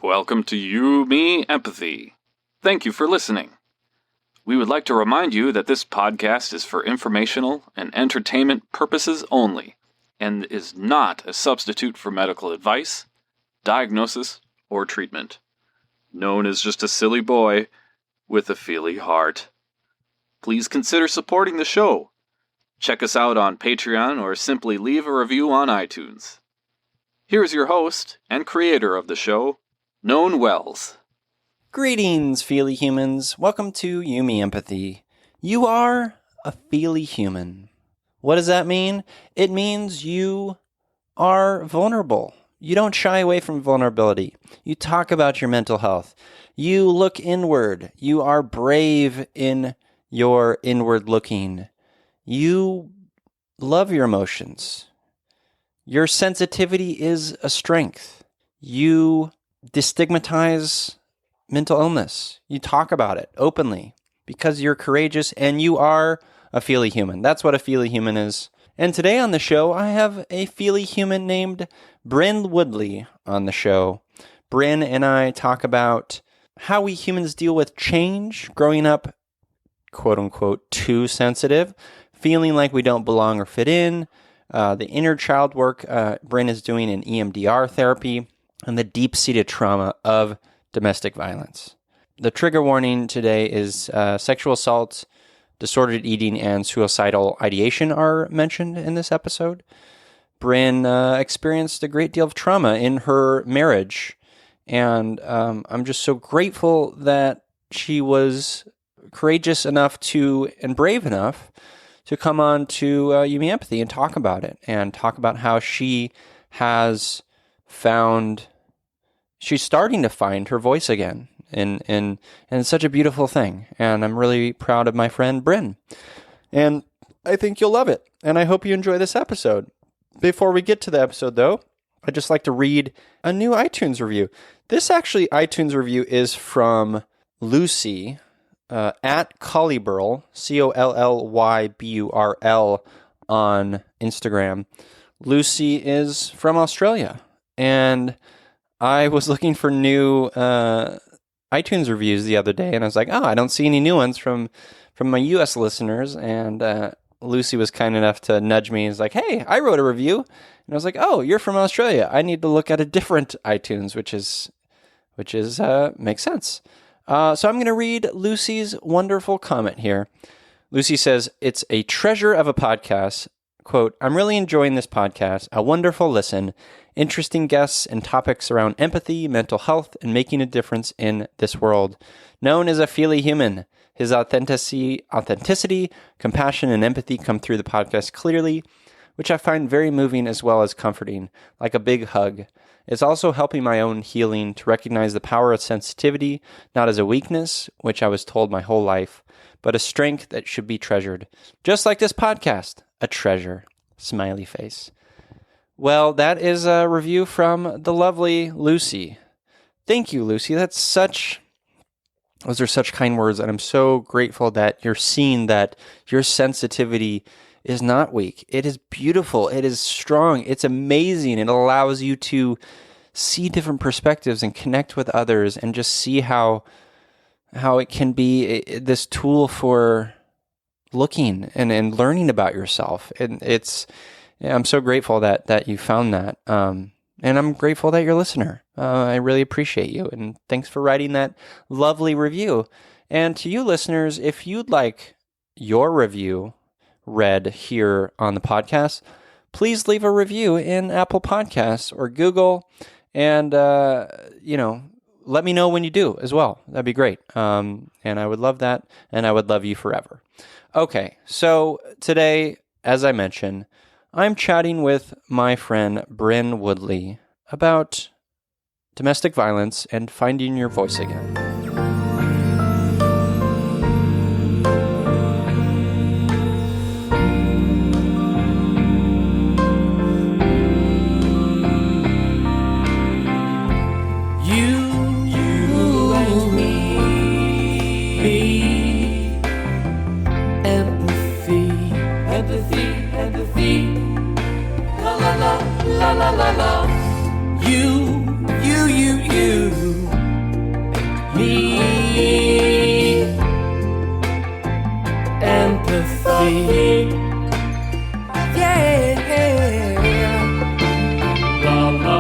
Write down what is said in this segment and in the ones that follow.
Welcome to You, Me, Empathy. Thank you for listening. We would like to remind you that this podcast is for informational and entertainment purposes only, and is not a substitute for medical advice, diagnosis, or treatment. Known as just a silly boy with a feely heart. Please consider supporting the show. Check us out on Patreon or simply leave a review on iTunes. Here's your host and creator of the show, Known Wells. Greetings, feely humans. Welcome to You, Me, Empathy. You are a feely human. What does that mean? It means you are vulnerable. You don't shy away from vulnerability. You talk about your mental health. You look inward. You are brave in your inward looking. You love your emotions. Your sensitivity is a strength. You destigmatize mental illness. You talk about it openly because you're courageous and you are a feely human. That's what a feely human is. And today on the show, I have a feely human named Brynn Woodley on the show. Brynn and I talk about how we humans deal with change, growing up, quote unquote, too sensitive, feeling like we don't belong or fit in, the inner child work Brynn is doing in EMDR therapy, and the deep-seated trauma of domestic violence. The trigger warning today is sexual assault, disordered eating, and suicidal ideation are mentioned in this episode. Brynn experienced a great deal of trauma in her marriage, and I'm just so grateful that she was courageous enough and brave enough to come on to You, Me, Empathy and talk about it, and talk about how she has she's starting to find her voice again, and it's such a beautiful thing, and I'm really proud of my friend Brynn, and I think you'll love it, and I hope you enjoy this episode. Before we get to the episode, though, I'd just like to read a new iTunes review. This actually iTunes review is from Lucy, at Collyburl, Colllyburl on Instagram. Lucy is from Australia, and I was looking for new iTunes reviews the other day, and I was like, I don't see any new ones from my U.S. listeners, and Lucy was kind enough to nudge me. He's like, hey, I wrote a review, and I was like, oh, you're from Australia. I need to look at a different iTunes, which is makes sense. So I'm going to read Lucy's wonderful comment here. Lucy says, it's a treasure of a podcast. Quote, I'm really enjoying this podcast. A wonderful listen. Interesting guests and topics around empathy, mental health, and making a difference in this world. Known as a feely human, his authenticity, compassion, and empathy come through the podcast clearly, which I find very moving as well as comforting, like a big hug. It's also helping my own healing to recognize the power of sensitivity, not as a weakness, which I was told my whole life, but a strength that should be treasured. Just like this podcast, a treasure. Smiley face. Well, that is a review from the lovely Lucy. Thank you, Lucy. Those are such kind words, and I'm so grateful that you're seeing that your sensitivity is not weak. It is beautiful. It is strong. It's amazing. It allows you to see different perspectives and connect with others, and just see how it can be this tool for looking and learning about yourself. And I'm so grateful that you found that. And I'm grateful that you're a listener. I really appreciate you. And thanks for writing that lovely review. And to you listeners, if you'd like your review read here on the podcast, please leave a review in Apple Podcasts or Google, and let me know when you do as well. That'd be great. And I would love that, and I would love you forever. Okay, so today, as I mentioned, I'm chatting with my friend Brynn Woodley about domestic violence and finding your voice again. Empathy, la la la la la la la. You, me, empathy. Yeah. La, la,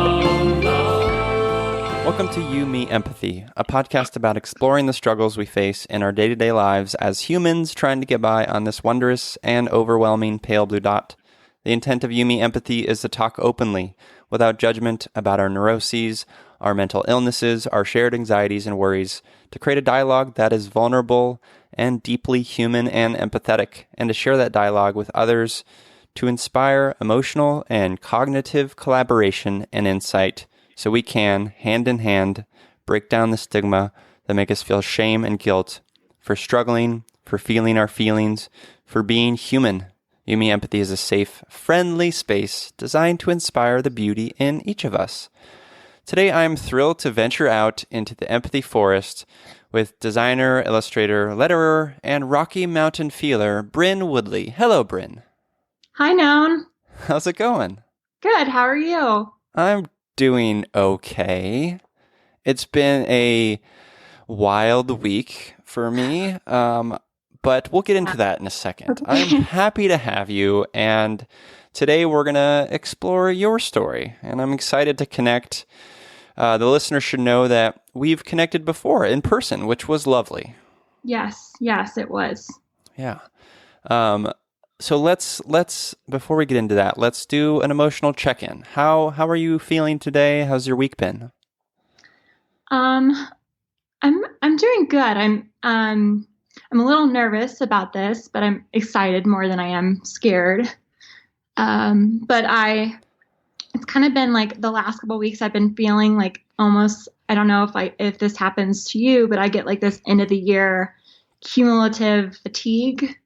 la. Welcome to You, Me, Empathy, a podcast about exploring the struggles we face in our day-to-day lives as humans trying to get by on this wondrous and overwhelming pale blue dot. The intent of You, Me, Empathy is to talk openly, without judgment, about our neuroses, our mental illnesses, our shared anxieties and worries, to create a dialogue that is vulnerable and deeply human and empathetic, and to share that dialogue with others to inspire emotional and cognitive collaboration and insight so we can, hand in hand, break down the stigma that make us feel shame and guilt for struggling, for feeling our feelings, for being human. You, Me, Empathy is a safe, friendly space designed to inspire the beauty in each of us. Today, I'm thrilled to venture out into the empathy forest with designer, illustrator, letterer, and Rocky Mountain feeler, Brynn Woodley. Hello, Brynn. Hi, Noun. How's it going? Good. How are you? I'm doing okay. It's been a wild week for me, but we'll get into that in a second. I'm happy to have you, and today we're going to explore your story, and I'm excited to connect. The listener should know that we've connected before in person, which was lovely. Yes, it was. Yeah. So let's before we get into that, let's do an emotional check-in. How are you feeling today? How's your week been? I'm doing good. I'm a little nervous about this, but I'm excited more than I am scared. It's kind of been like the last couple of weeks I've been feeling like almost, I don't know if this happens to you, but I get like this end of the year cumulative fatigue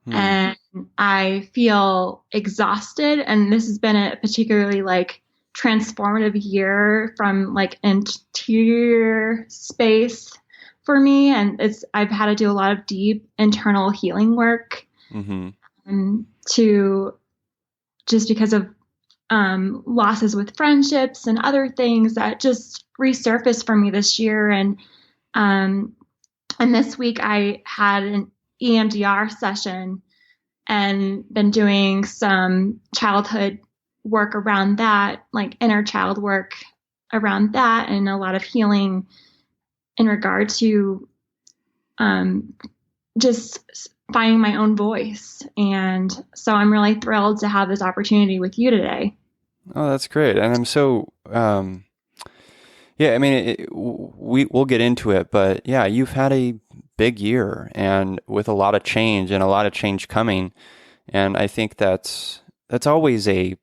and I feel exhausted. And this has been a particularly like transformative year from like interior space for me. And I've had to do a lot of deep internal healing work to just because of losses with friendships and other things that just resurfaced for me this year. And this week I had an EMDR session and been doing some childhood work around that, like inner child work around that, and a lot of healing in regard to just finding my own voice. And so I'm really thrilled to have this opportunity with you today. Oh, that's great. And I'm so, yeah, I mean, we'll get into it, but yeah, you've had a big year and with a lot of change and a lot of change coming. And I think that's always a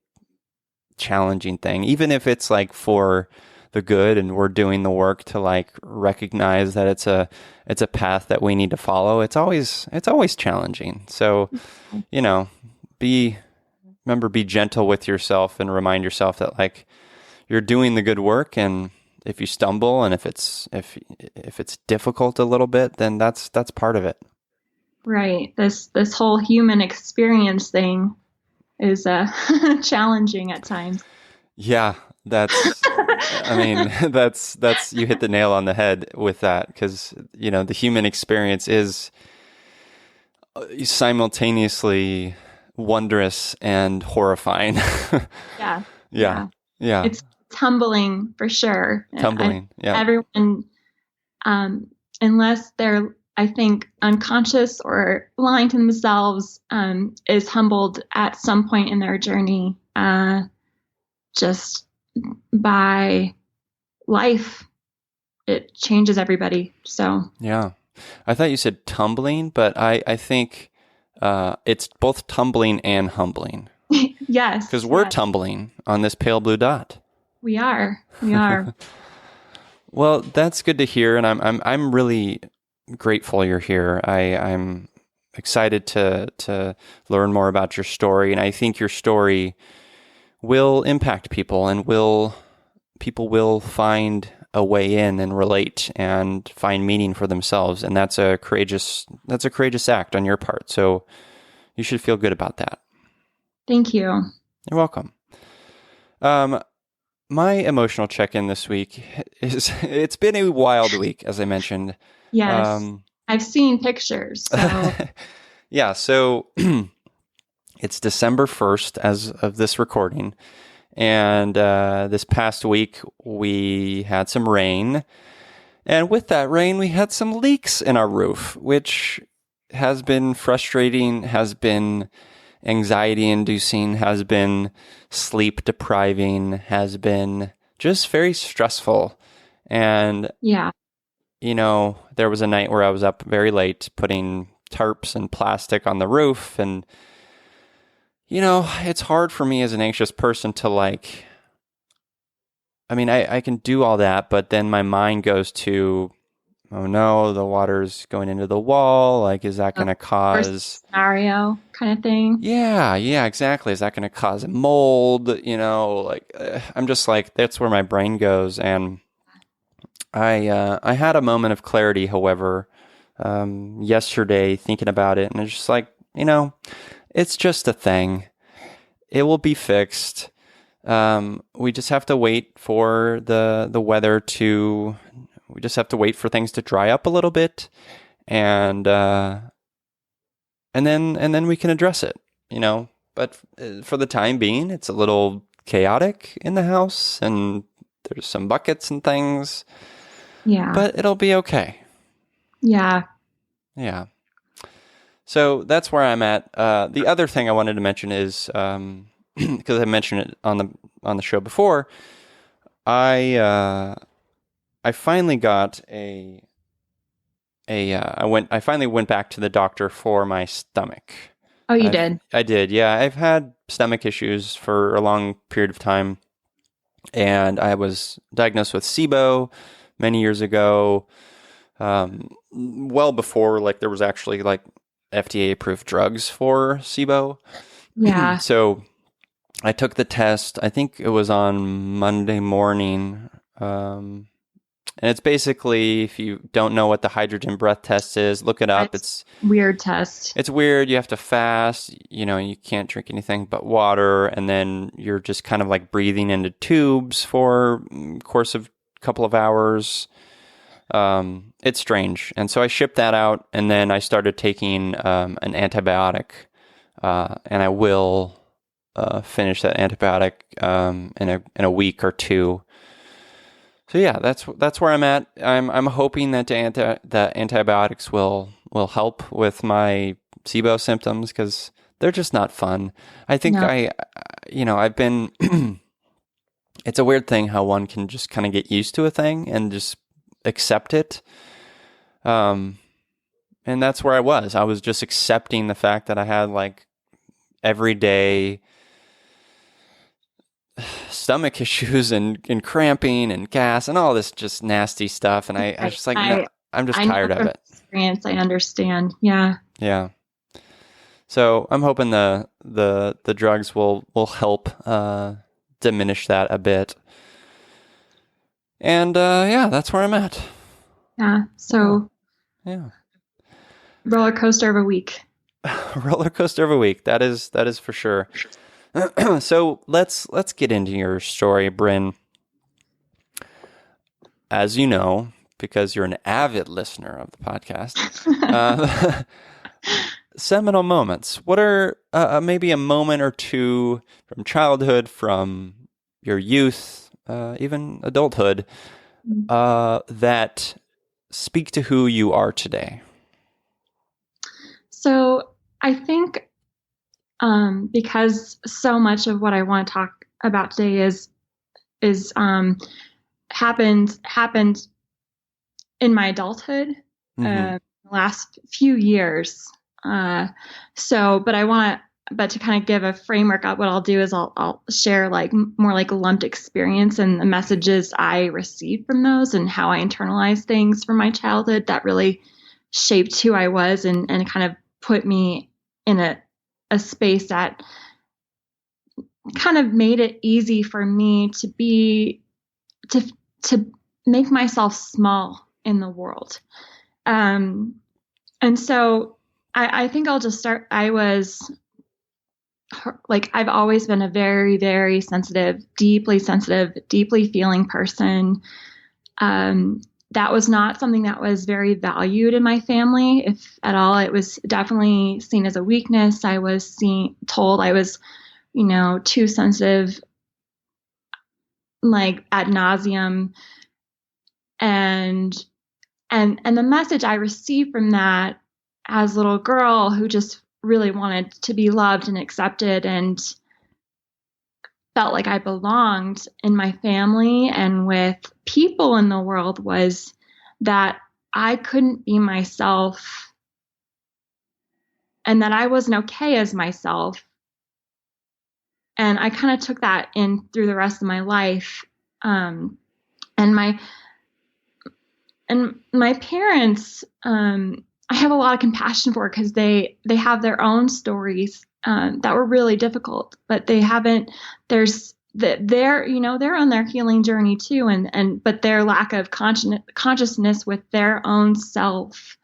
challenging thing, even if it's like for the good and we're doing the work to like recognize that it's a path that we need to follow. It's always challenging. So, be gentle with yourself and remind yourself that like you're doing the good work, and if you stumble and if it's difficult a little bit, then that's part of it. Right. This whole human experience thing is challenging at times. Yeah, that's you hit the nail on the head with that, because the human experience is simultaneously wondrous and horrifying. Yeah. It's humbling for sure. Yeah. Everyone, unless they're, I think, unconscious or lying to themselves, is humbled at some point in their journey, just by life. It changes everybody. So yeah, I thought you said tumbling, but I think it's both tumbling and humbling. Yes, because we're tumbling on this pale blue dot. We are. Well, that's good to hear, and I'm really grateful you're here. I'm excited to learn more about your story, and I think your story will impact people, and people will find a way in and relate and find meaning for themselves, and that's a courageous act on your part. So you should feel good about that. Thank you. You're welcome. my emotional check-in this week is it's been a wild week, as I mentioned. Yes. I've seen pictures. So Yeah, so it's December 1st as of this recording. And this past week, we had some rain. And with that rain, we had some leaks in our roof, which has been frustrating, has been anxiety-inducing, has been sleep-depriving, has been just very stressful. And, yeah. There was a night where I was up very late putting tarps and plastic on the roof. And, it's hard for me as an anxious person to I can do all that, but then my mind goes to, oh no, the water's going into the wall. Like, is that going to cause worst scenario kind of thing? Yeah, exactly. Is that going to cause mold? I'm just like, that's where my brain goes. And I had a moment of clarity, however, yesterday thinking about it, and it's just like, it's just a thing. It will be fixed. We just have to wait for the weather we just have to wait for things to dry up a little bit, and then we can address it, but for the time being, it's a little chaotic in the house, and there's some buckets and things. Yeah. But it'll be okay. Yeah. Yeah. So that's where I'm at. The other thing I wanted to mention is, because I mentioned it on the show before, I finally got I finally went back to the doctor for my stomach. Oh, you did? I did. Yeah. I've had stomach issues for a long period of time, and I was diagnosed with SIBO many years ago, well before there was actually FDA approved drugs for SIBO. Yeah. So I took the test. I think it was on Monday morning. And it's basically, if you don't know what the hydrogen breath test is, look it up. It's weird test. It's weird. You have to fast. You can't drink anything but water, and then you're just kind of breathing into tubes for a course of a couple of hours. It's strange. And so I shipped that out, and then I started taking an antibiotic, and I will finish that antibiotic in a week or two. So yeah, that's where I'm at. I'm hoping that the antibiotics will help with my SIBO symptoms, because they're just not fun. I think No. I've been. It's a weird thing how one can just kind of get used to a thing and just accept it. And that's where I was. I was just accepting the fact that I had every day stomach issues and cramping and gas and all this just nasty stuff. And I was just no, I'm just tired of it. Experience, I understand. Yeah. Yeah. So I'm hoping the drugs will help diminish that a bit. And that's where I'm at. Yeah. So Yeah. roller coaster of a week. Roller coaster of a week. That is for sure. So let's get into your story, Brynn. As you know, because you're an avid listener of the podcast, seminal moments. What are maybe a moment or two from childhood, from your youth, even adulthood, that speak to who you are today? So I think because so much of what I want to talk about today is happened in my adulthood, the last few years. But to kind of give a framework, what I'll do is I'll share more a lumped experience and the messages I received from those, and how I internalized things from my childhood that really shaped who I was and kind of put me in a space that kind of made it easy for me to make myself small in the world. And so I think I'll just start. I was like I've always been a very, very sensitive, deeply feeling person. That was not something that was very valued in my family, if at all. It was definitely seen as a weakness. I was told I was, too sensitive, like ad nauseum. And the message I received from that as a little girl who just really wanted to be loved and accepted and felt like I belonged in my family and with people in the world was that I couldn't be myself and that I wasn't okay as myself. And I kind of took that in through the rest of my life. And my parents, I have a lot of compassion for because they have their own stories that were really difficult, but they're on their healing journey too, but their lack of consciousness with their own self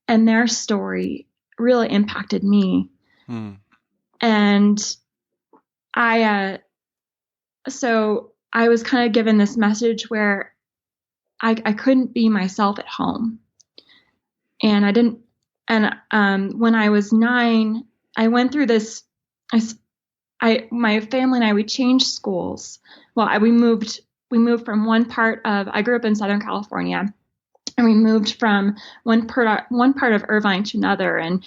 and their story really impacted me. And so I was kind of given this message where I couldn't be myself at home. And I didn't, and when I was 9, I went through this, my family and I, we changed schools. Well, we moved from I grew up in Southern California, and we moved from one part of Irvine to another. And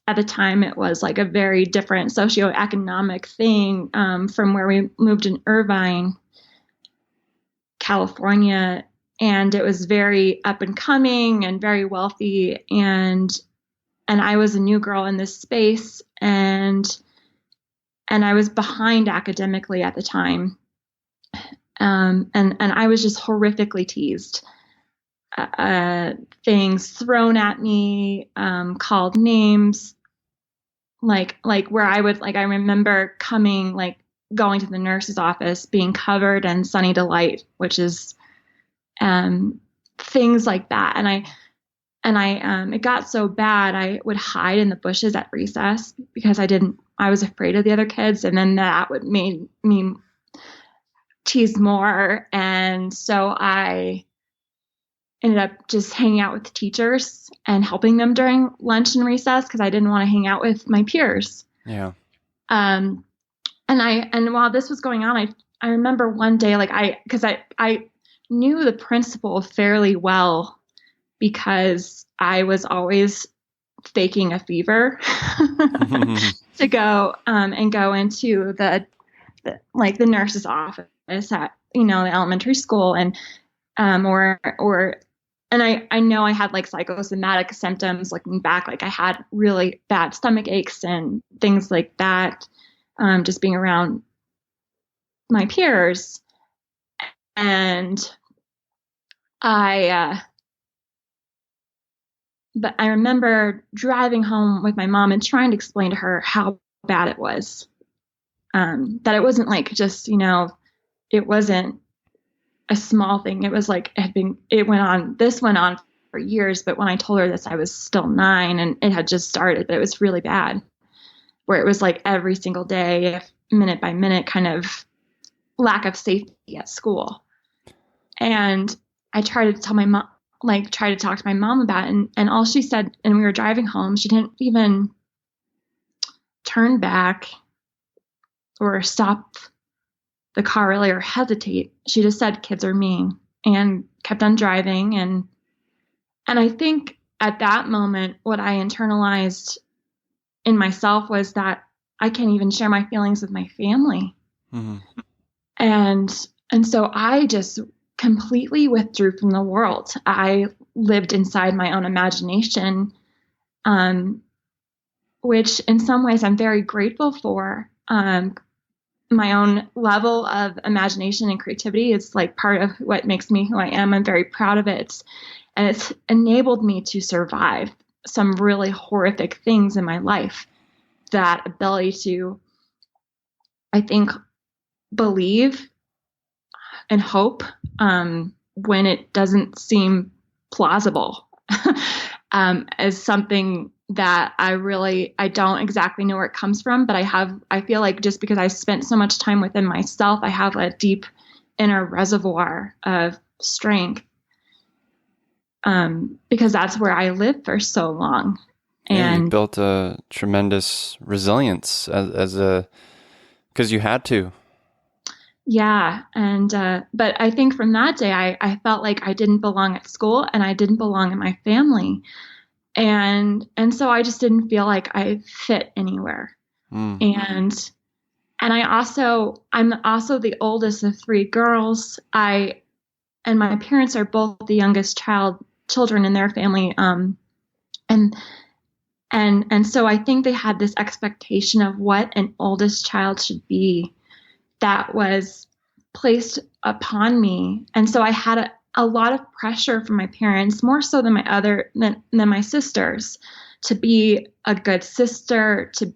at the time it was like a very different socioeconomic thing, from where we moved in Irvine, California. And it was very up and coming and very wealthy. And I was a new girl in this space, and I was behind academically at the time. And I was just horrifically teased, things thrown at me, called names, like where I remember going to the nurse's office, being covered in Sunny Delight, which is, things like that. And I it got so bad, I would hide in the bushes at recess because I was afraid of the other kids. And then that would make me tease more. And so I ended up just hanging out with the teachers and helping them during lunch and recess because I didn't want to hang out with my peers. Yeah. And while this was going on, I remember one day, because I knew the principal fairly well because I was always faking a fever to go into the nurse's office at the elementary school, and I know I had psychosomatic symptoms looking back, I had really bad stomach aches and things like that, just being around my peers. And but I remember driving home with my mom and trying to explain to her how bad it was. That it wasn't it wasn't a small thing. It was this went on for years, but when I told her this, I was still 9 and it had just started, but it was really bad, where it was every single day, minute by minute, kind of lack of safety at school. And I tried to tell my mom, try to talk to my mom about it. And all she said, and we were driving home, she didn't even turn back or stop the car really or hesitate. She just said, "Kids are mean," and kept on driving. And I think at that moment, what I internalized in myself was that I can't even share my feelings with my family. Mm-hmm. And so I just completely withdrew from the world. I lived inside my own imagination, which in some ways I'm very grateful for. My own level of imagination and creativity is part of what makes me who I am. I'm very proud of it. And it's enabled me to survive some really horrific things in my life. That ability to, I think, believe and hope when it doesn't seem plausible, as something that I don't exactly know where it comes from, but I feel like just because I spent so much time within myself, I have a deep inner reservoir of strength. Because that's where I lived for so long. Yeah, you And built a tremendous resilience because you had to. yeah. And, but I think from that day, I felt like I didn't belong at school and I didn't belong in my family. And so I just didn't feel like I fit anywhere. Mm. And I'm also the oldest of three girls. And my parents are both the youngest children in their family. And so I think they had this expectation of what an oldest child should be that was placed upon me. And so I had a lot of pressure from my parents, more so than than my sisters, to be a good sister, to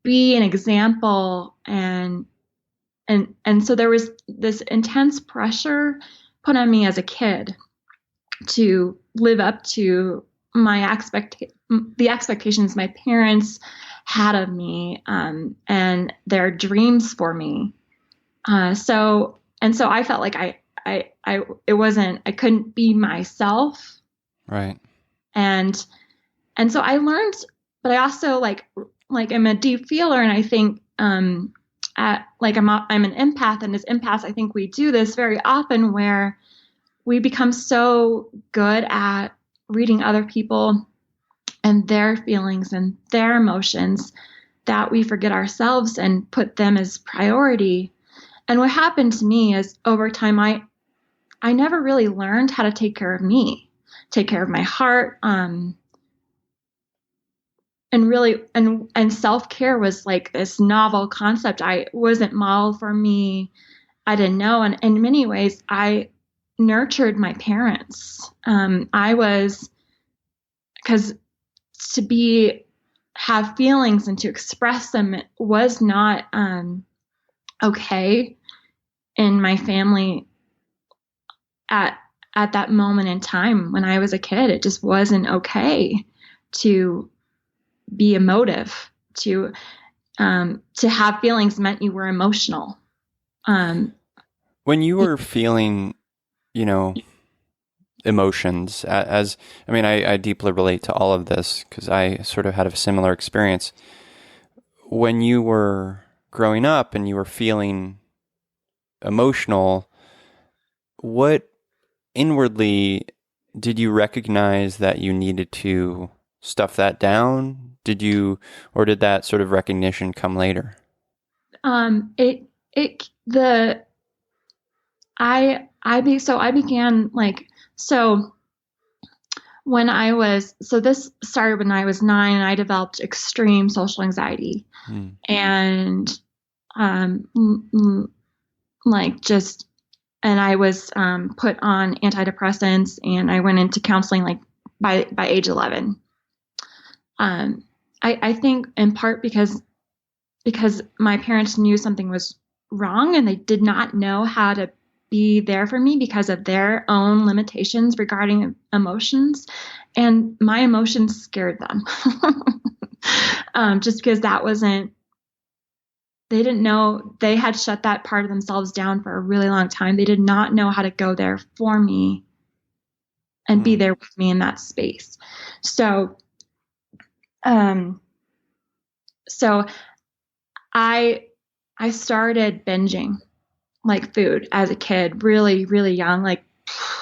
be an example. And so there was this intense pressure put on me as a kid to live up to the expectations my parents had of me, and their dreams for me. So I felt like I couldn't be myself. Right. And so I learned, but I also like I'm a deep feeler, and I think, I'm an empath, and as empaths, I think we do this very often where we become so good at reading other people and their feelings and their emotions that we forget ourselves and put them as priority. And what happened to me is over time, I never really learned how to take care of me, take care of my heart. And really, and self-care was like this novel concept. I wasn't modeled for me. I didn't know. And in many ways, I nurtured my parents. Because have feelings and to express them was not okay in my family at that moment in time when I was a kid. It just wasn't okay to be emotive, to have feelings meant you were emotional. When you were feeling, emotions, I deeply relate to all of this because I sort of had a similar experience. When you were growing up and you were feeling emotional, what inwardly did you recognize that you needed to stuff that down? Or did that sort of recognition come later? I began this started when I was 9, and I developed extreme social anxiety. And and I was put on antidepressants, and I went into counseling by age 11. I think in part because my parents knew something was wrong, and they did not know how to be there for me because of their own limitations regarding emotions, and my emotions scared them. Just because they didn't know, they had shut that part of themselves down for a really long time. They did not know how to go there for me and be there with me in that space. So I started binging food as a kid, really, really young,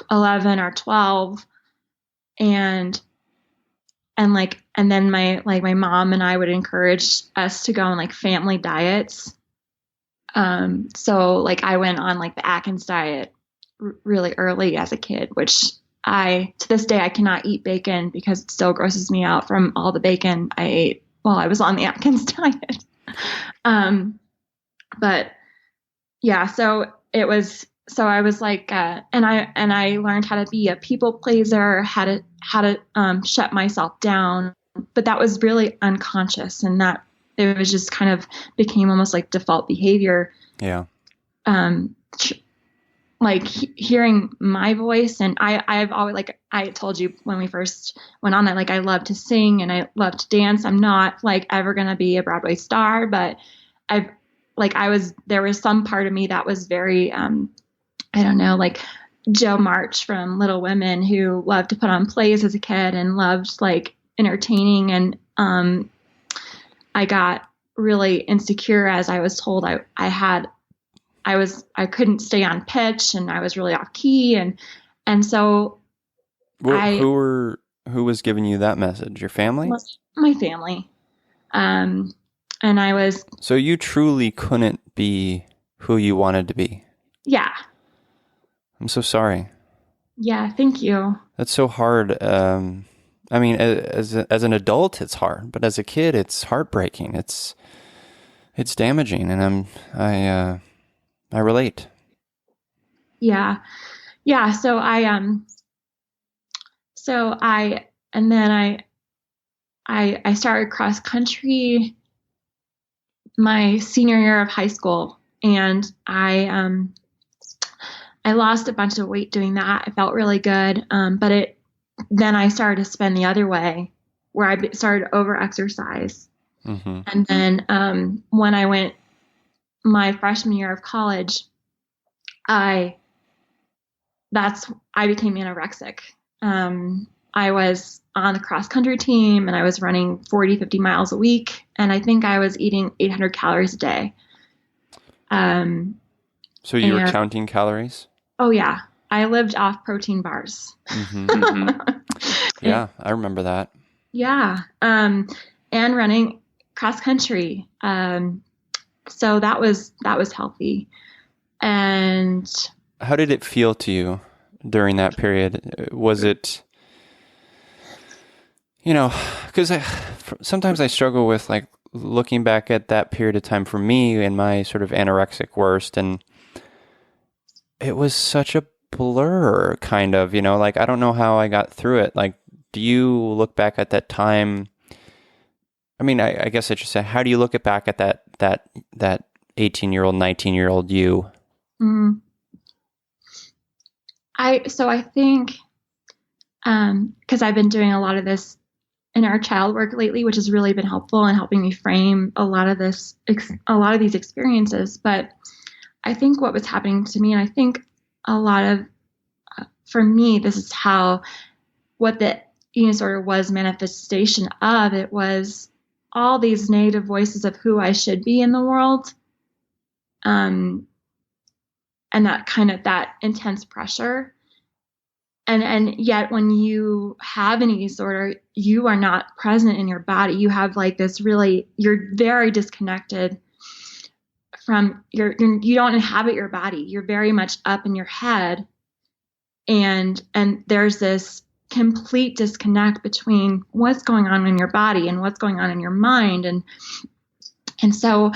11 or 12. And then my mom and I would encourage us to go on family diets. So I went on the Atkins diet really early as a kid, which to this day, I cannot eat bacon because it still grosses me out from all the bacon I ate while I was on the Atkins diet. But yeah, so I was and I learned how to be a people pleaser, how to shut myself down, but that was really unconscious, and that it was just kind of became almost default behavior. Yeah. like hearing my voice. And I've always, like I told you when we first went on, that like I love to sing and I love to dance. I'm not like ever going to be a Broadway star, but there was some part of me that was very, I don't know, like Joe March from Little Women, who loved to put on plays as a kid and loved like entertaining. And I got really insecure as I was told I couldn't stay on pitch and I was really off key. And so who was giving you that message? Your family? My family. And I was. So you truly couldn't be who you wanted to be. Yeah. I'm so sorry. Yeah. Thank you. That's so hard. I mean, as an adult, it's hard, but as a kid, it's heartbreaking. It's damaging, and I relate. Yeah. Yeah. So I started cross country my senior year of high school, and I lost a bunch of weight doing that. I felt really good. But then I started to spin the other way, where I started to over exercise. Mm-hmm. And then when I went my freshman year of college, I became anorexic. I was on the cross country team and I was running 40, 50 miles a week. And I think I was eating 800 calories a day. So you were counting calories? Oh yeah. I lived off protein bars. Mm-hmm. Mm-hmm. Yeah. I remember that. Yeah. And running cross country. So that was healthy. And how did it feel to you during that period? Was it, because sometimes I struggle with like looking back at that period of time for me in my sort of anorexic worst, and it was such a blur, kind of, like I don't know how I got through it. Like, do you look back at that time? I mean, I guess I should say, how do you look back at that 18-year-old, 19-year-old you? Mm. I think, because I've been doing a lot of this inner child work lately, which has really been helpful in helping me frame a lot of these experiences. But I think what was happening to me, and I think a lot of, for me, this is what the eating disorder was manifestation of. It was all these negative voices of who I should be in the world. And that kind of, that intense pressure. And yet when you have an eating disorder, you are not present in your body. You have like this you're very disconnected from you don't inhabit your body. You're very much up in your head. And there's this complete disconnect between what's going on in your body and what's going on in your mind. And so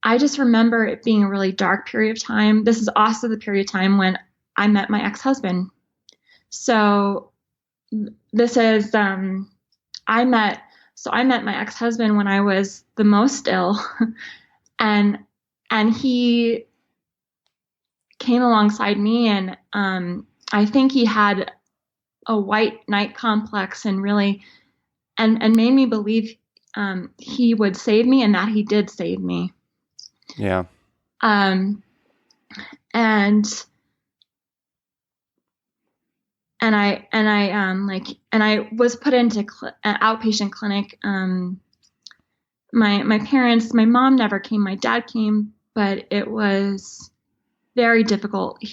I just remember it being a really dark period of time. This is also the period of time when I met my ex-husband. So this is, I met my ex-husband when I was the most ill, and he came alongside me, and I think he had a white knight complex and really, and made me believe he would save me, and that he did save me. Yeah. And I was put into an outpatient clinic. My parents, my mom never came, my dad came, but it was very difficult.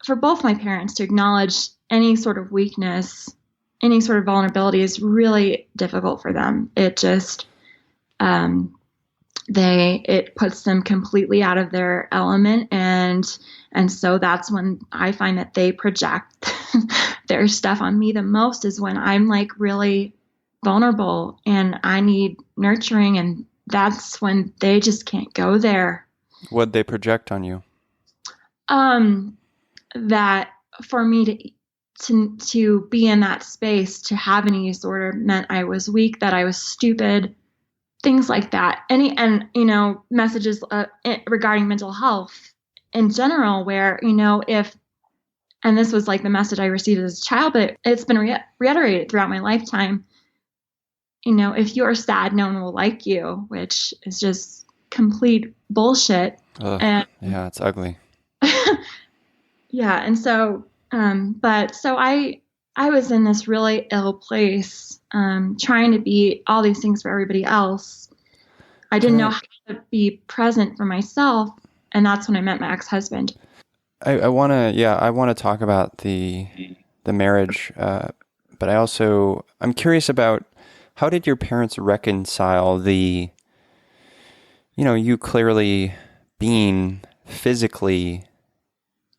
For both my parents to acknowledge any sort of weakness, any sort of vulnerability is really difficult for them. It just, it puts them completely out of their element. And so that's when I find that they project their stuff on me the most, is when I'm like really vulnerable and I need nurturing. And that's when they just can't go there. What'd they project on you? That for me to be in that space, to have an eating disorder, meant I was weak, that I was stupid, things like that. Messages regarding mental health in general, where, you know, and this was like the message I received as a child, but it's been reiterated throughout my lifetime. You know, if you're sad, no one will like you, which is just complete bullshit. Ugh, And yeah, it's ugly. yeah. And so, so I was in this really ill place, trying to be all these things for everybody else. I didn't know how to be present for myself. And that's when I met my ex-husband. I want to talk about the marriage, but I'm curious about, how did your parents reconcile the, you know, you clearly being physically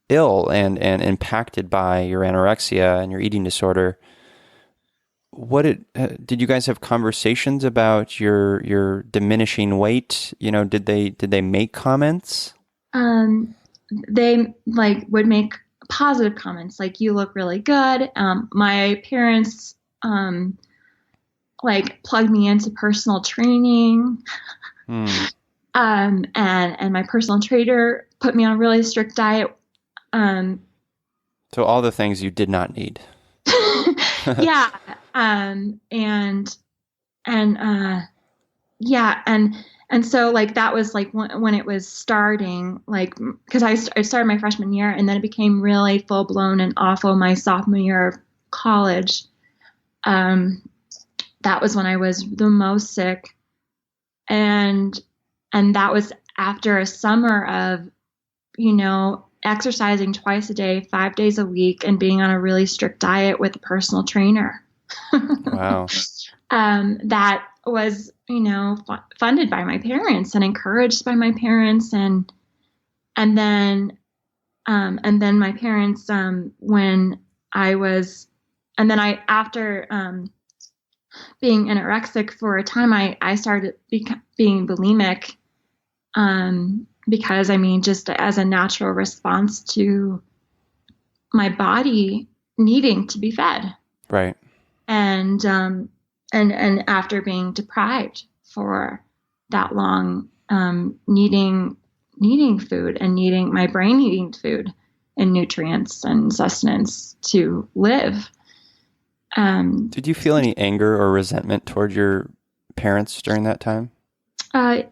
ill and impacted by your anorexia and your eating disorder? Did you guys have conversations about your diminishing weight? You know, did they make comments? They like would make positive comments, like, you look really good. My parents, like, plugged me into personal training. And my personal trainer put me on a really strict diet. So all the things you did not need. Yeah. And so, like, that was like when it was starting, like, because I started my freshman year, and then it became really full blown and awful my sophomore year of college. That was when I was the most sick, and that was after a summer of, you know, exercising twice a day, 5 days a week, and being on a really strict diet with a personal trainer. Wow. That was, you know, funded by my parents and encouraged by my parents. And then my parents, after being anorexic for a time, I started being bulimic, because, I mean, just as a natural response to my body needing to be fed. Right. And after being deprived for that long, needing food and needing my brain needing food and nutrients and sustenance to live. Did you feel any anger or resentment toward your parents during that time? Yeah.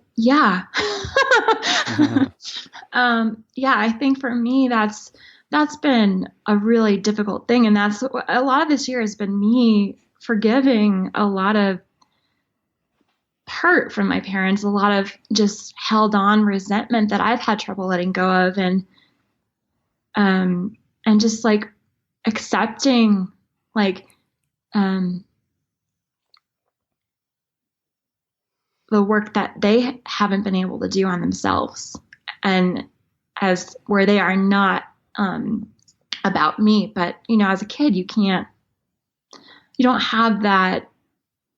Yeah, I think for me, that's been a really difficult thing. And that's a lot of this year has been me forgiving a lot of hurt from my parents, a lot of just held on resentment that I've had trouble letting go of. And just like accepting, like, the work that they haven't been able to do on themselves, and as where they are not about me. But, you know, as a kid, you don't have that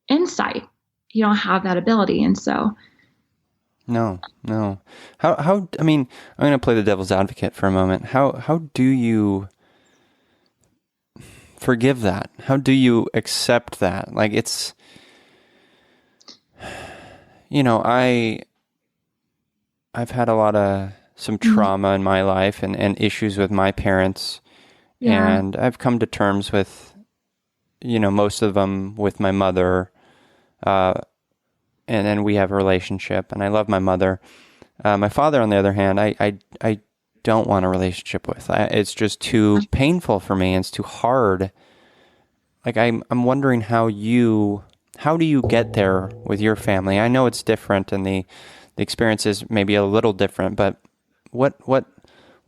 insight. You don't have that ability. And so. No. How, I mean, I'm going to play the devil's advocate for a moment. How do you forgive that? How do you accept that? Like, it's, you know, I've had some trauma in my life and issues with my parents. Yeah. And I've come to terms with, you know, most of them with my mother. And then we have a relationship, and I love my mother. My father, on the other hand, I don't want a relationship with. It's just too painful for me. And it's too hard. Like, I'm wondering how do you get there with your family? I know it's different, and the experience is maybe a little different, but what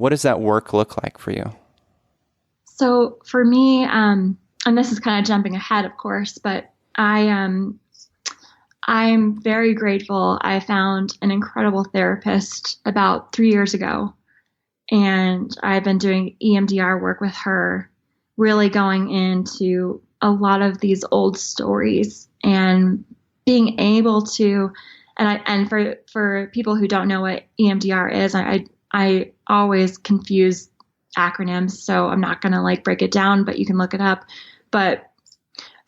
does that work look like for you? So for me, and this is kind of jumping ahead, of course, but I'm very grateful. I found an incredible therapist about 3 years ago, and I've been doing EMDR work with her, really going into a lot of these old stories and being able to, and for people who don't know what EMDR is, I always confuse acronyms, so I'm not going to like break it down, but you can look it up. But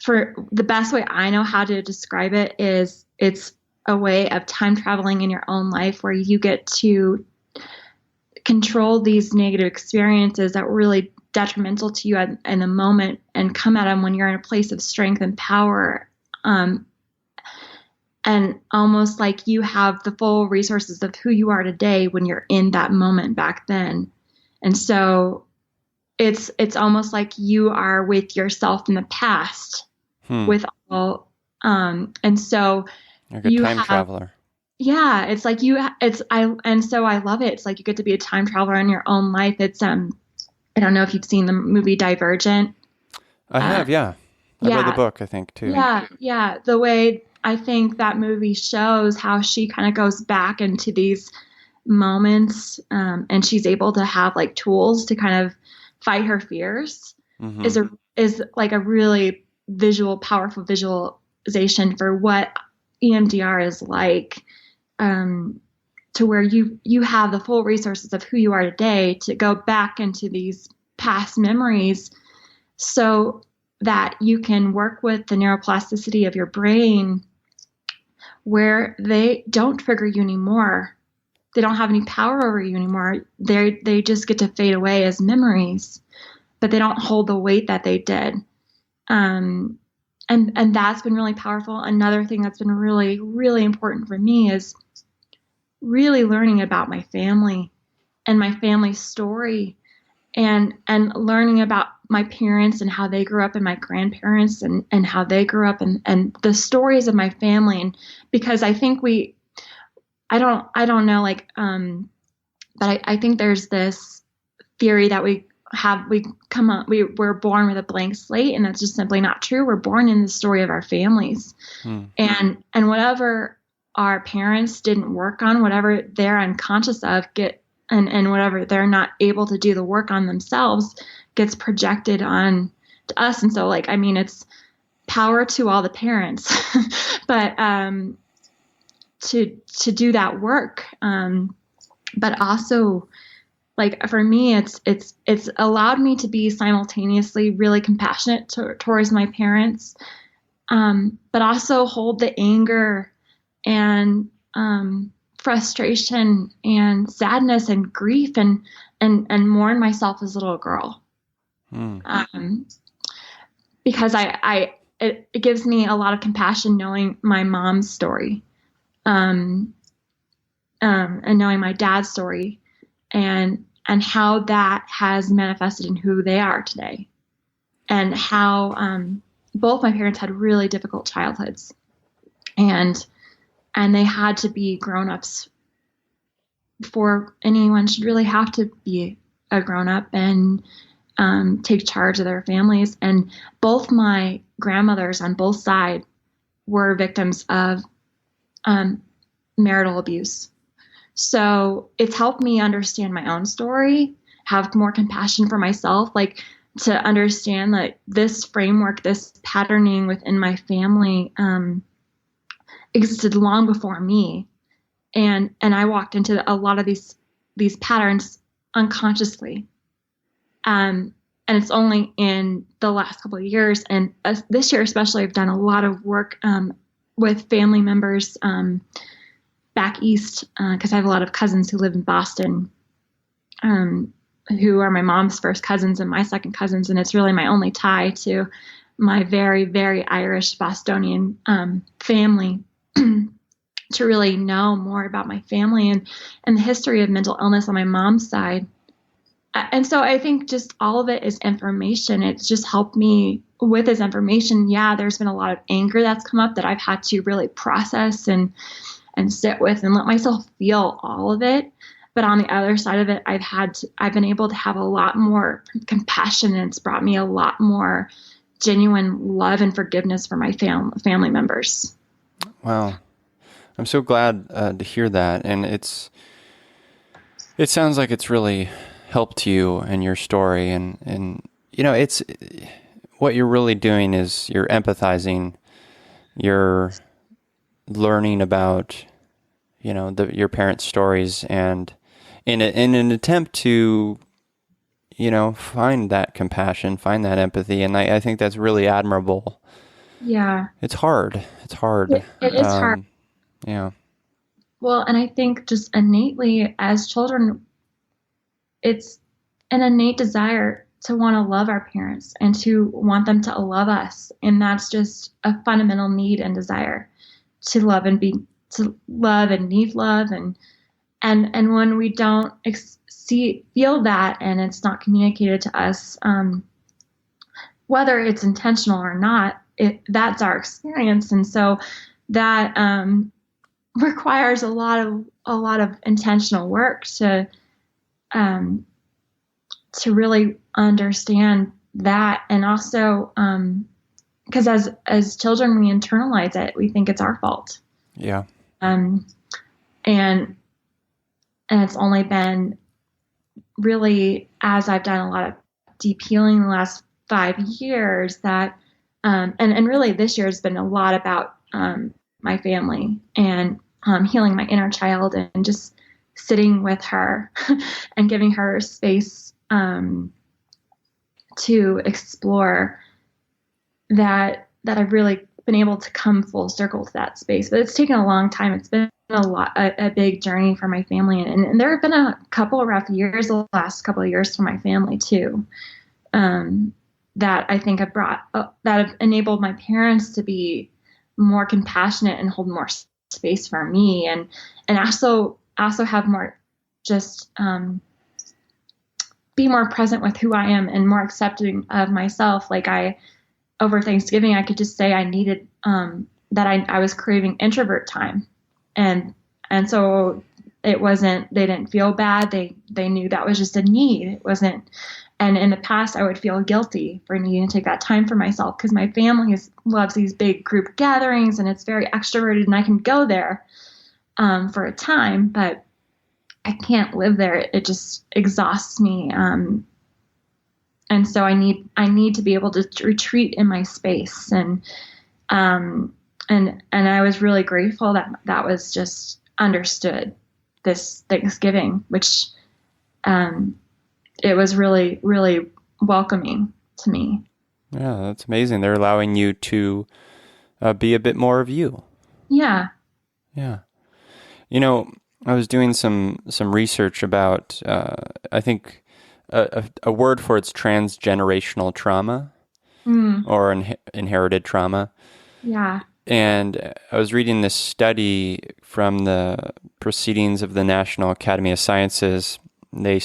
for the best way I know how to describe it is, it's a way of time traveling in your own life where you get to control these negative experiences that were really detrimental to you in the moment, and come at them when you're in a place of strength and power. And almost like you have the full resources of who you are today when you're in that moment back then. And so it's almost like you are with yourself in the past with all, and so you're a good time traveler. Yeah, it's like and so I love it. It's like you get to be a time traveler in your own life. It's I don't know if you've seen the movie Divergent. I have, yeah. I read the book, I think, too. Yeah. The way I think that movie shows how she kind of goes back into these moments, and she's able to have like tools to kind of fight her fears, is like a really powerful visualization for what EMDR is like, to where you have the full resources of who you are today to go back into these past memories so that you can work with the neuroplasticity of your brain where they don't trigger you anymore. They don't have any power over you anymore. They just get to fade away as memories, but they don't hold the weight that they did. And that's been really powerful. Another thing that's been really, really important for me is really learning about my family and my family story, and learning about my parents and how they grew up, and my grandparents and how they grew up, and the stories of my family. And because I think I don't know, like, but I think there's this theory that we're born with a blank slate, and that's just simply not true. We're born in the story of our families, and whatever our parents didn't work on, whatever they're unconscious of, and whatever they're not able to do the work on themselves gets projected on to us. And so, like, I mean, it's power to all the parents, but to do that work, but also, like, for me, it's allowed me to be simultaneously really compassionate towards my parents, but also hold the anger and frustration and sadness and grief and mourn myself as a little girl, because it gives me a lot of compassion knowing my mom's story, and knowing my dad's story, and how that has manifested in who they are today, and how both my parents had really difficult childhoods, and they had to be grown-ups before anyone should really have to be a grown-up and take charge of their families. And both my grandmothers on both sides were victims of marital abuse. So it's helped me understand my own story, have more compassion for myself, like to understand that this framework, this patterning within my family existed long before me. And I walked into a lot of these patterns unconsciously. And it's only in the last couple of years, and this year especially, I've done a lot of work with family members back east, because I have a lot of cousins who live in Boston, who are my mom's first cousins and my second cousins, and it's really my only tie to my very, very Irish Bostonian family, to really know more about my family and the history of mental illness on my mom's side. And so I think just all of it is information. It's just helped me with this information. Yeah, there's been a lot of anger that's come up that I've had to really process and sit with and let myself feel all of it. But on the other side of it, I've been able to have a lot more compassion, and it's brought me a lot more genuine love and forgiveness for my family members. Wow. I'm so glad to hear that. And it sounds like it's really helped you and your story. And it's what you're really doing is you're empathizing, you're learning about, your parents' stories, and in an attempt to, find that compassion, find that empathy. And I think that's really admirable. Yeah. It's hard. It is hard. Yeah. Well, and I think just innately as children, it's an innate desire to want to love our parents and to want them to love us. And that's just a fundamental need and desire to love and need love. And when we don't feel that, and it's not communicated to us, whether it's intentional or not, that's our experience. And so that requires a lot of intentional work to really understand that. And also, because as children, we internalize it. We think it's our fault. Yeah. And it's only been really, as I've done a lot of deep healing the last 5 years, that and really this year has been a lot about my family and healing my inner child and just sitting with her and giving her space to explore that I've really been able to come full circle to that space. But it's taken a long time. It's been a big journey for my family. And there have been a couple of rough years, the last couple of years for my family too, that I think that have enabled my parents to be more compassionate and hold more space for me, and also have more, just be more present with who I am and more accepting of myself. Like over Thanksgiving, I could just say I needed, that I was craving introvert time. And so it wasn't, they didn't feel bad. They knew that was just a need. It wasn't, and in the past I would feel guilty for needing to take that time for myself because my family loves these big group gatherings and it's very extroverted and I can go there, for a time, but I can't live there. It just exhausts me. And so I need to be able to retreat in my space. And I was really grateful that was just understood this Thanksgiving, which, it was really, really welcoming to me. Yeah, that's amazing. They're allowing you to be a bit more of you. Yeah. Yeah. You know, I was doing some research about, I think, a word for it's transgenerational trauma or inherited trauma. Yeah. And I was reading this study from the Proceedings of the National Academy of Sciences. They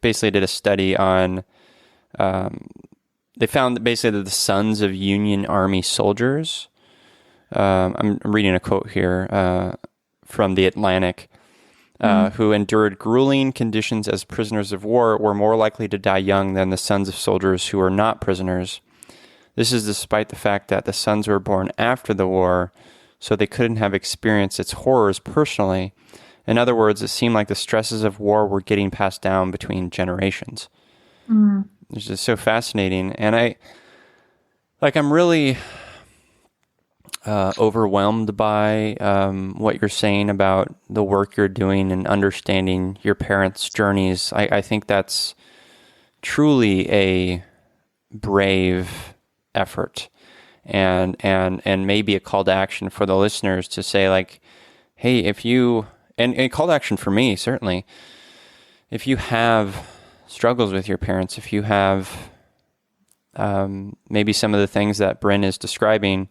basically did a study on, they found that basically the sons of Union Army soldiers, I'm reading a quote here from The Atlantic, who endured grueling conditions as prisoners of war were more likely to die young than the sons of soldiers who were not prisoners. This is despite the fact that the sons were born after the war, so they couldn't have experienced its horrors personally. In other words, it seemed like the stresses of war were getting passed down between generations. It's just so fascinating. And I'm really overwhelmed by what you're saying about the work you're doing and understanding your parents' journeys. I think that's truly a brave effort and maybe a call to action for the listeners to say, like, hey, if you, and a call to action for me, certainly, if you have struggles with your parents, if you have maybe some of the things that Brynn is describing,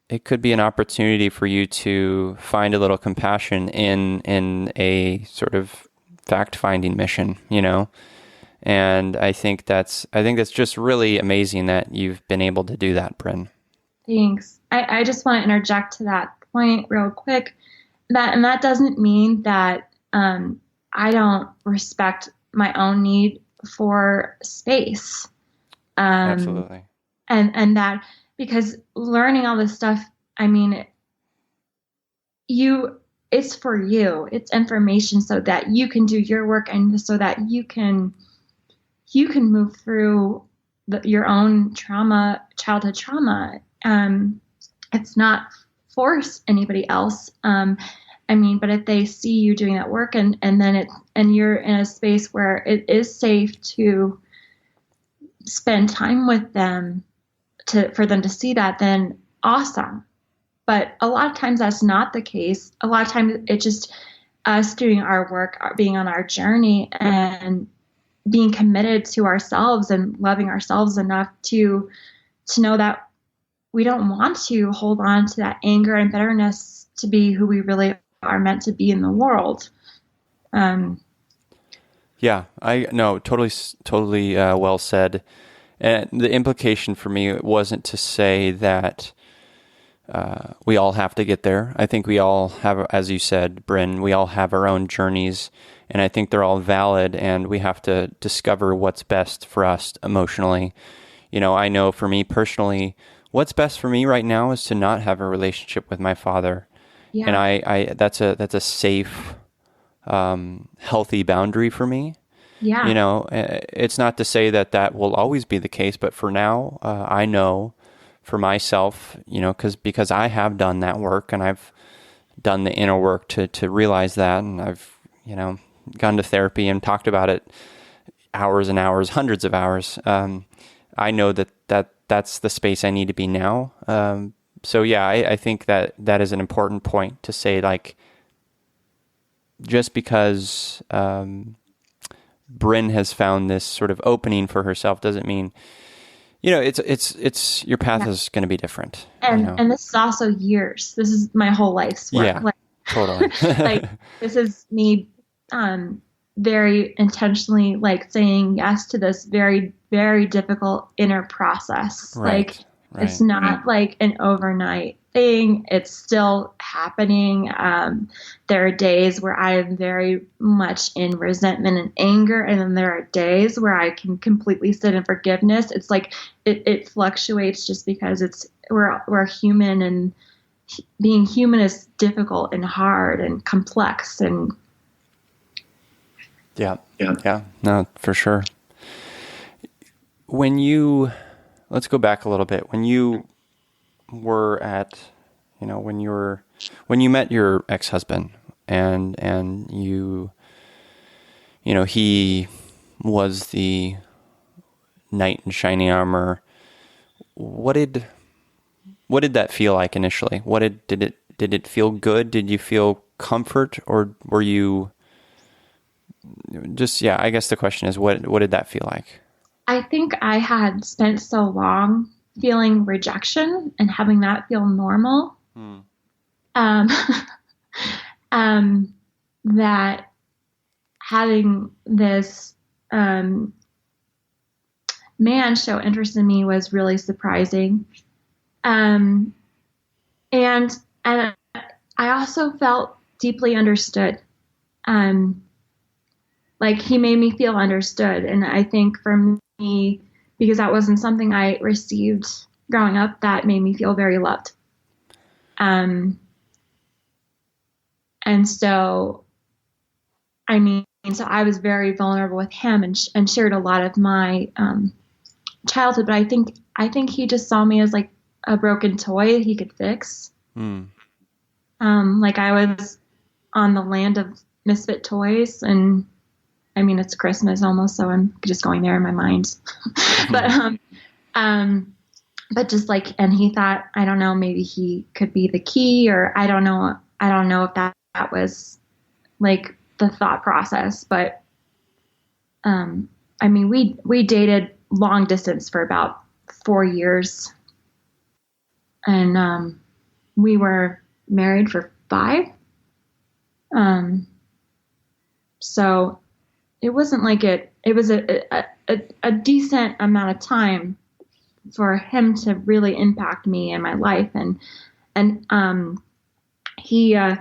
it could be an opportunity for you to find a little compassion in a sort of fact-finding mission, you know? And I think that's just really amazing that you've been able to do that, Brynn. Thanks. I just want to interject to that point real quick. That doesn't mean that I don't respect my own need for space. Absolutely. And that, because learning all this stuff, I mean, it's for you. It's information so that you can do your work and so that you can move through your own trauma, childhood trauma. It's not force anybody else. I mean, but if they see you doing that work and you're in a space where it is safe to spend time with them for them to see that, then awesome. But a lot of times that's not the case. A lot of times us doing our work, being on our journey, and being committed to ourselves and loving ourselves enough to know that we don't want to hold on to that anger and bitterness to be who we really are meant to be in the world. Yeah, I no, totally well said. And the implication for me wasn't to say that we all have to get there. I think we all have, as you said, Brynn, we all have our own journeys, and I think they're all valid, and we have to discover what's best for us emotionally. You know, I know for me personally, what's best for me right now is to not have a relationship with my father. Yeah. And I that's a safe, healthy boundary for me. Yeah. You know, it's not to say that will always be the case, but for now, I know for myself, you know, because I have done that work, and I've done the inner work to realize that, and I've, you know, gone to therapy and talked about it hours and hours, hundreds of hours. I know that's the space I need to be now. So yeah, I think that is an important point to say, like, just because Brynn has found this sort of opening for herself doesn't mean, you know, it's your path is going to be different. And you know? And this is also years. This is my whole life's work. Yeah, like, totally. Like, this is me very intentionally, like, saying yes to this very, very difficult inner process. Right, like, it's not like an overnight thing. It's still happening. There are days where I am very much in resentment and anger, and then there are days where I can completely sit in forgiveness. It's like it fluctuates, just because we're human, and being human is difficult and hard and complex. And yeah, no, for sure. Let's go back a little bit. When you were at, you know, when you met your ex-husband, and you know, he was the knight in shining armor, what did that feel like initially? Did it feel good? Did you feel comfort, or were you just, I guess the question is, what did that feel like? I think I had spent so long feeling rejection and having that feel normal, that having this man show interest in me was really surprising. And I also felt deeply understood. Like, he made me feel understood. And I think for me, because that wasn't something I received growing up, that made me feel very loved. And so, I mean, so I was very vulnerable with him, and shared a lot of my childhood. But I think he just saw me as like a broken toy he could fix. Like, I was on the land of misfit toys, and I mean, it's Christmas almost, so I'm just going there in my mind. But just like, and he thought, I don't know, maybe he could be the key, or I don't know if that was like the thought process. But I mean, we dated long distance for about 4 years, and we were married for 5. So it wasn't like it was a decent amount of time for him to really impact me and my life. And he, I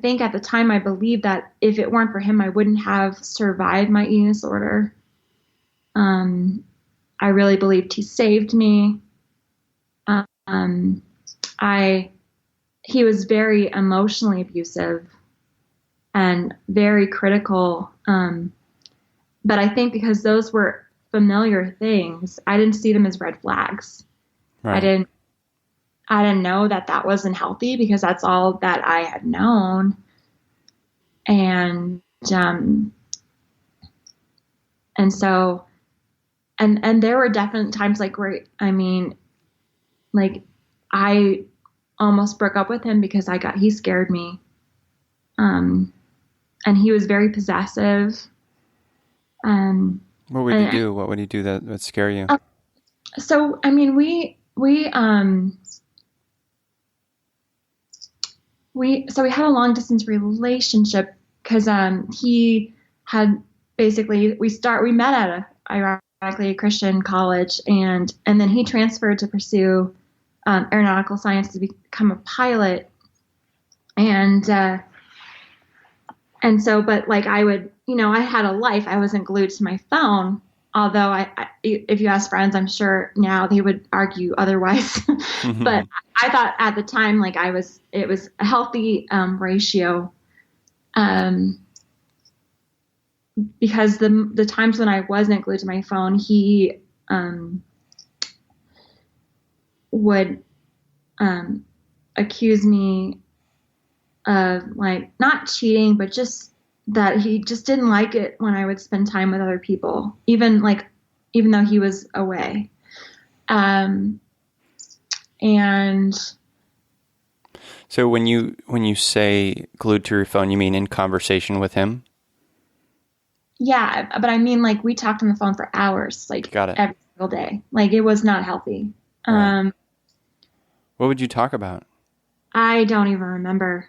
think at the time I believed that if it weren't for him, I wouldn't have survived my eating disorder. I really believed he saved me. He was very emotionally abusive and very critical. But I think because those were familiar things, I didn't see them as red flags. Right. I didn't know that wasn't healthy, because that's all that I had known. And so, and there were definite times, like, where, I mean, like, I almost broke up with him because he scared me. And he was very possessive. What would he do? What would he do that would scare you? So, I mean, we had a long distance relationship because he had basically we met at ironically a Christian college, and then he transferred to pursue aeronautical science to become a pilot, and so, but like I would, I had a life. I wasn't glued to my phone. Although if you ask friends, I'm sure now they would argue otherwise. But I thought at the time, like it was a healthy ratio, because the times when I wasn't glued to my phone, he would accuse me of like not cheating, but just that he just didn't like it when I would spend time with other people, even though he was away. And so when you say glued to your phone, you mean in conversation with him? Yeah, but I mean, like, we talked on the phone for hours, like every single day. Like, it was not healthy. Right. What would you talk about? I don't even remember.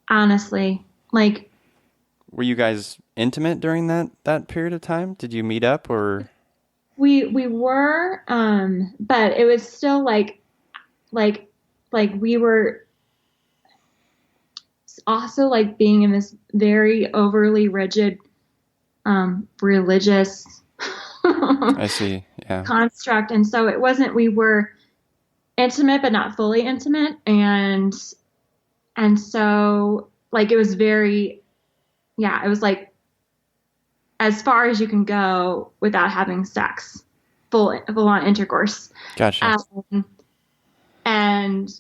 Honestly, like, were you guys intimate during that period of time? Did you meet up or? We were, but it was still like we were also like being in this very overly rigid, religious I see. Yeah. construct. And so we were intimate, but not fully intimate. And so like, it was very, it was like as far as you can go without having sex, full on intercourse. Gotcha. And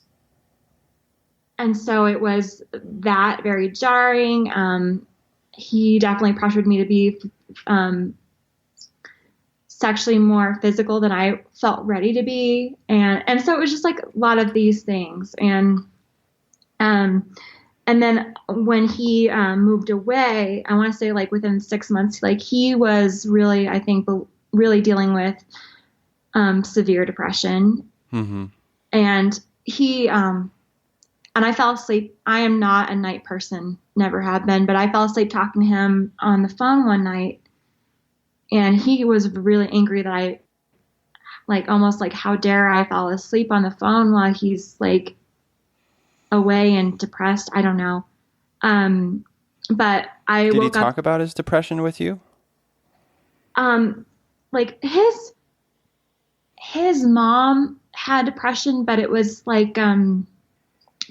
so it was that very jarring. He definitely pressured me to be sexually more physical than I felt ready to be. And so it was just like a lot of these things. And then when he moved away, I want to say like within 6 months, like he was really, I think, really dealing with severe depression. Mm-hmm. And he, and I fell asleep. I am not a night person, never have been, but I fell asleep talking to him on the phone one night. And he was really angry that I, like, almost like, how dare I fall asleep on the phone while he's like away and depressed. I don't know. But I Did woke he up. talk about his depression with you? Like his mom had depression, but it was like,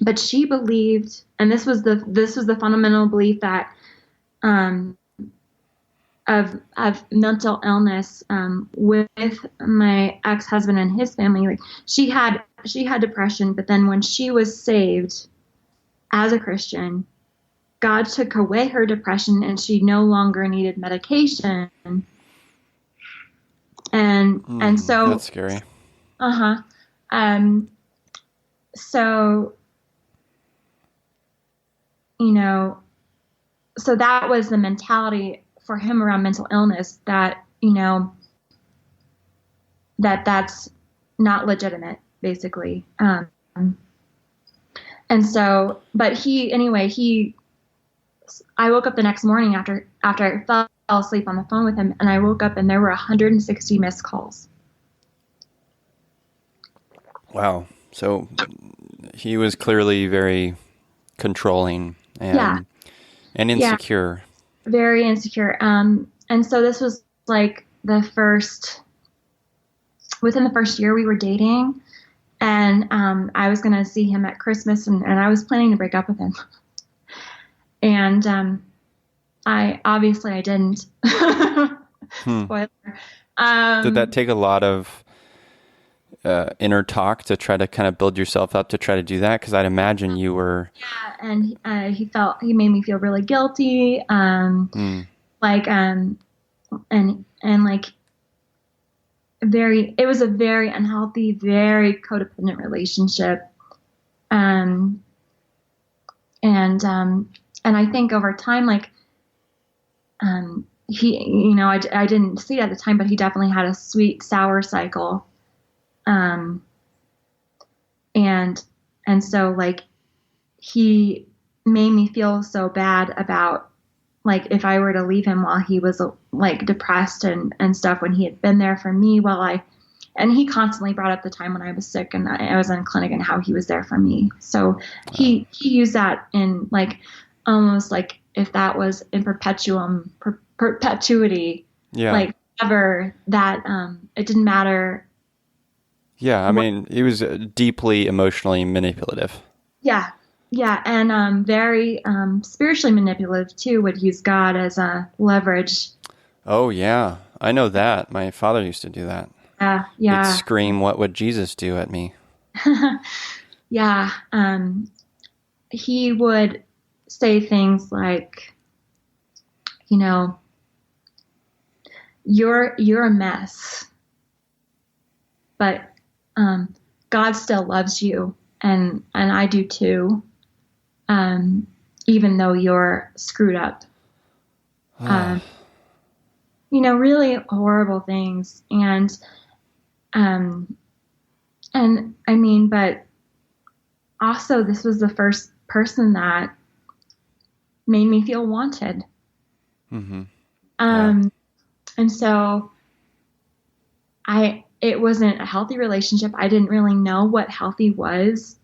but she believed, and this was the fundamental belief that, of mental illness, with my ex-husband and his family. Like she had depression, but then when she was saved as a Christian, God took away her depression and she no longer needed medication. And so that's scary. So, so that was the mentality for him around mental illness, that, that's not legitimate, basically. And so, but I woke up the next morning after I fell asleep on the phone with him, and I woke up and there were 160 missed calls. Wow. So he was clearly very controlling and insecure. Yeah, very insecure. And so this was like within the first year we were dating, and I was going to see him at Christmas, and I was planning to break up with him. And I didn't. Spoiler. Did that take a lot of inner talk to try to kind of build yourself up to try to do that? Because I'd imagine you were. Yeah, and he made me feel really guilty. Like, and like, it was a very unhealthy, very codependent relationship. And I think over time, like, he, you know, I didn't see it at the time, but he definitely had a sweet sour cycle. And so like he made me feel so bad about like if I were to leave him while he was like depressed and stuff, when he had been there for me and he constantly brought up the time when I was sick and I was in clinic and how he was there for me. So he used that in like almost like if that was in perpetuity, like ever, that it didn't matter. Yeah, I mean, he was deeply emotionally manipulative. Yeah, and very spiritually manipulative too. Would use God as a leverage. Oh yeah, I know that. My father used to do that. Yeah. He'd scream, "What would Jesus do?" at me. Yeah. He would say things like, you know, you're a mess, but God still loves you, and I do too, even though you're screwed up. You know, really horrible things, and I mean, but also this was the first person that made me feel wanted. Mm-hmm. And so it wasn't a healthy relationship. I didn't really know what healthy was.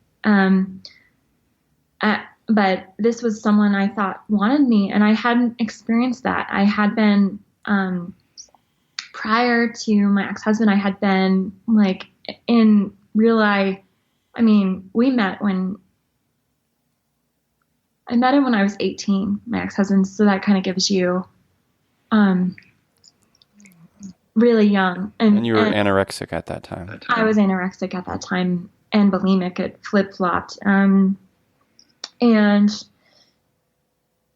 But this was someone I thought wanted me, and I hadn't experienced that. I had been, prior to my ex-husband, I had been like in real life. I mean, we met when I met him when I was 18, my ex-husband. So that kind of gives you, really young. And you were anorexic at that time. I was anorexic at that time and bulimic. It flip-flopped. And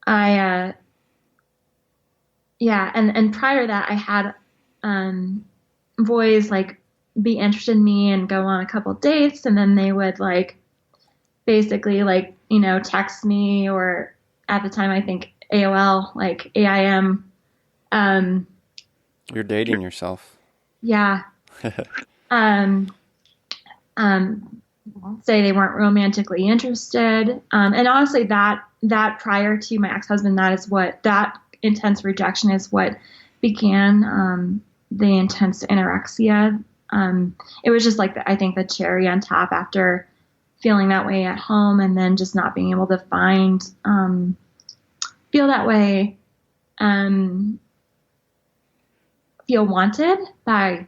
I, and prior to that, I had boys like be interested in me and go on a couple dates, and then they would like basically like, you know, text me, or at the time I think AOL, like AIM. You're dating yourself. Yeah. Say they weren't romantically interested. And honestly, that prior to my ex-husband, that intense rejection is what began the intense anorexia. It was just like, I think the cherry on top after feeling that way at home, and then just not being able to feel that way, feel wanted by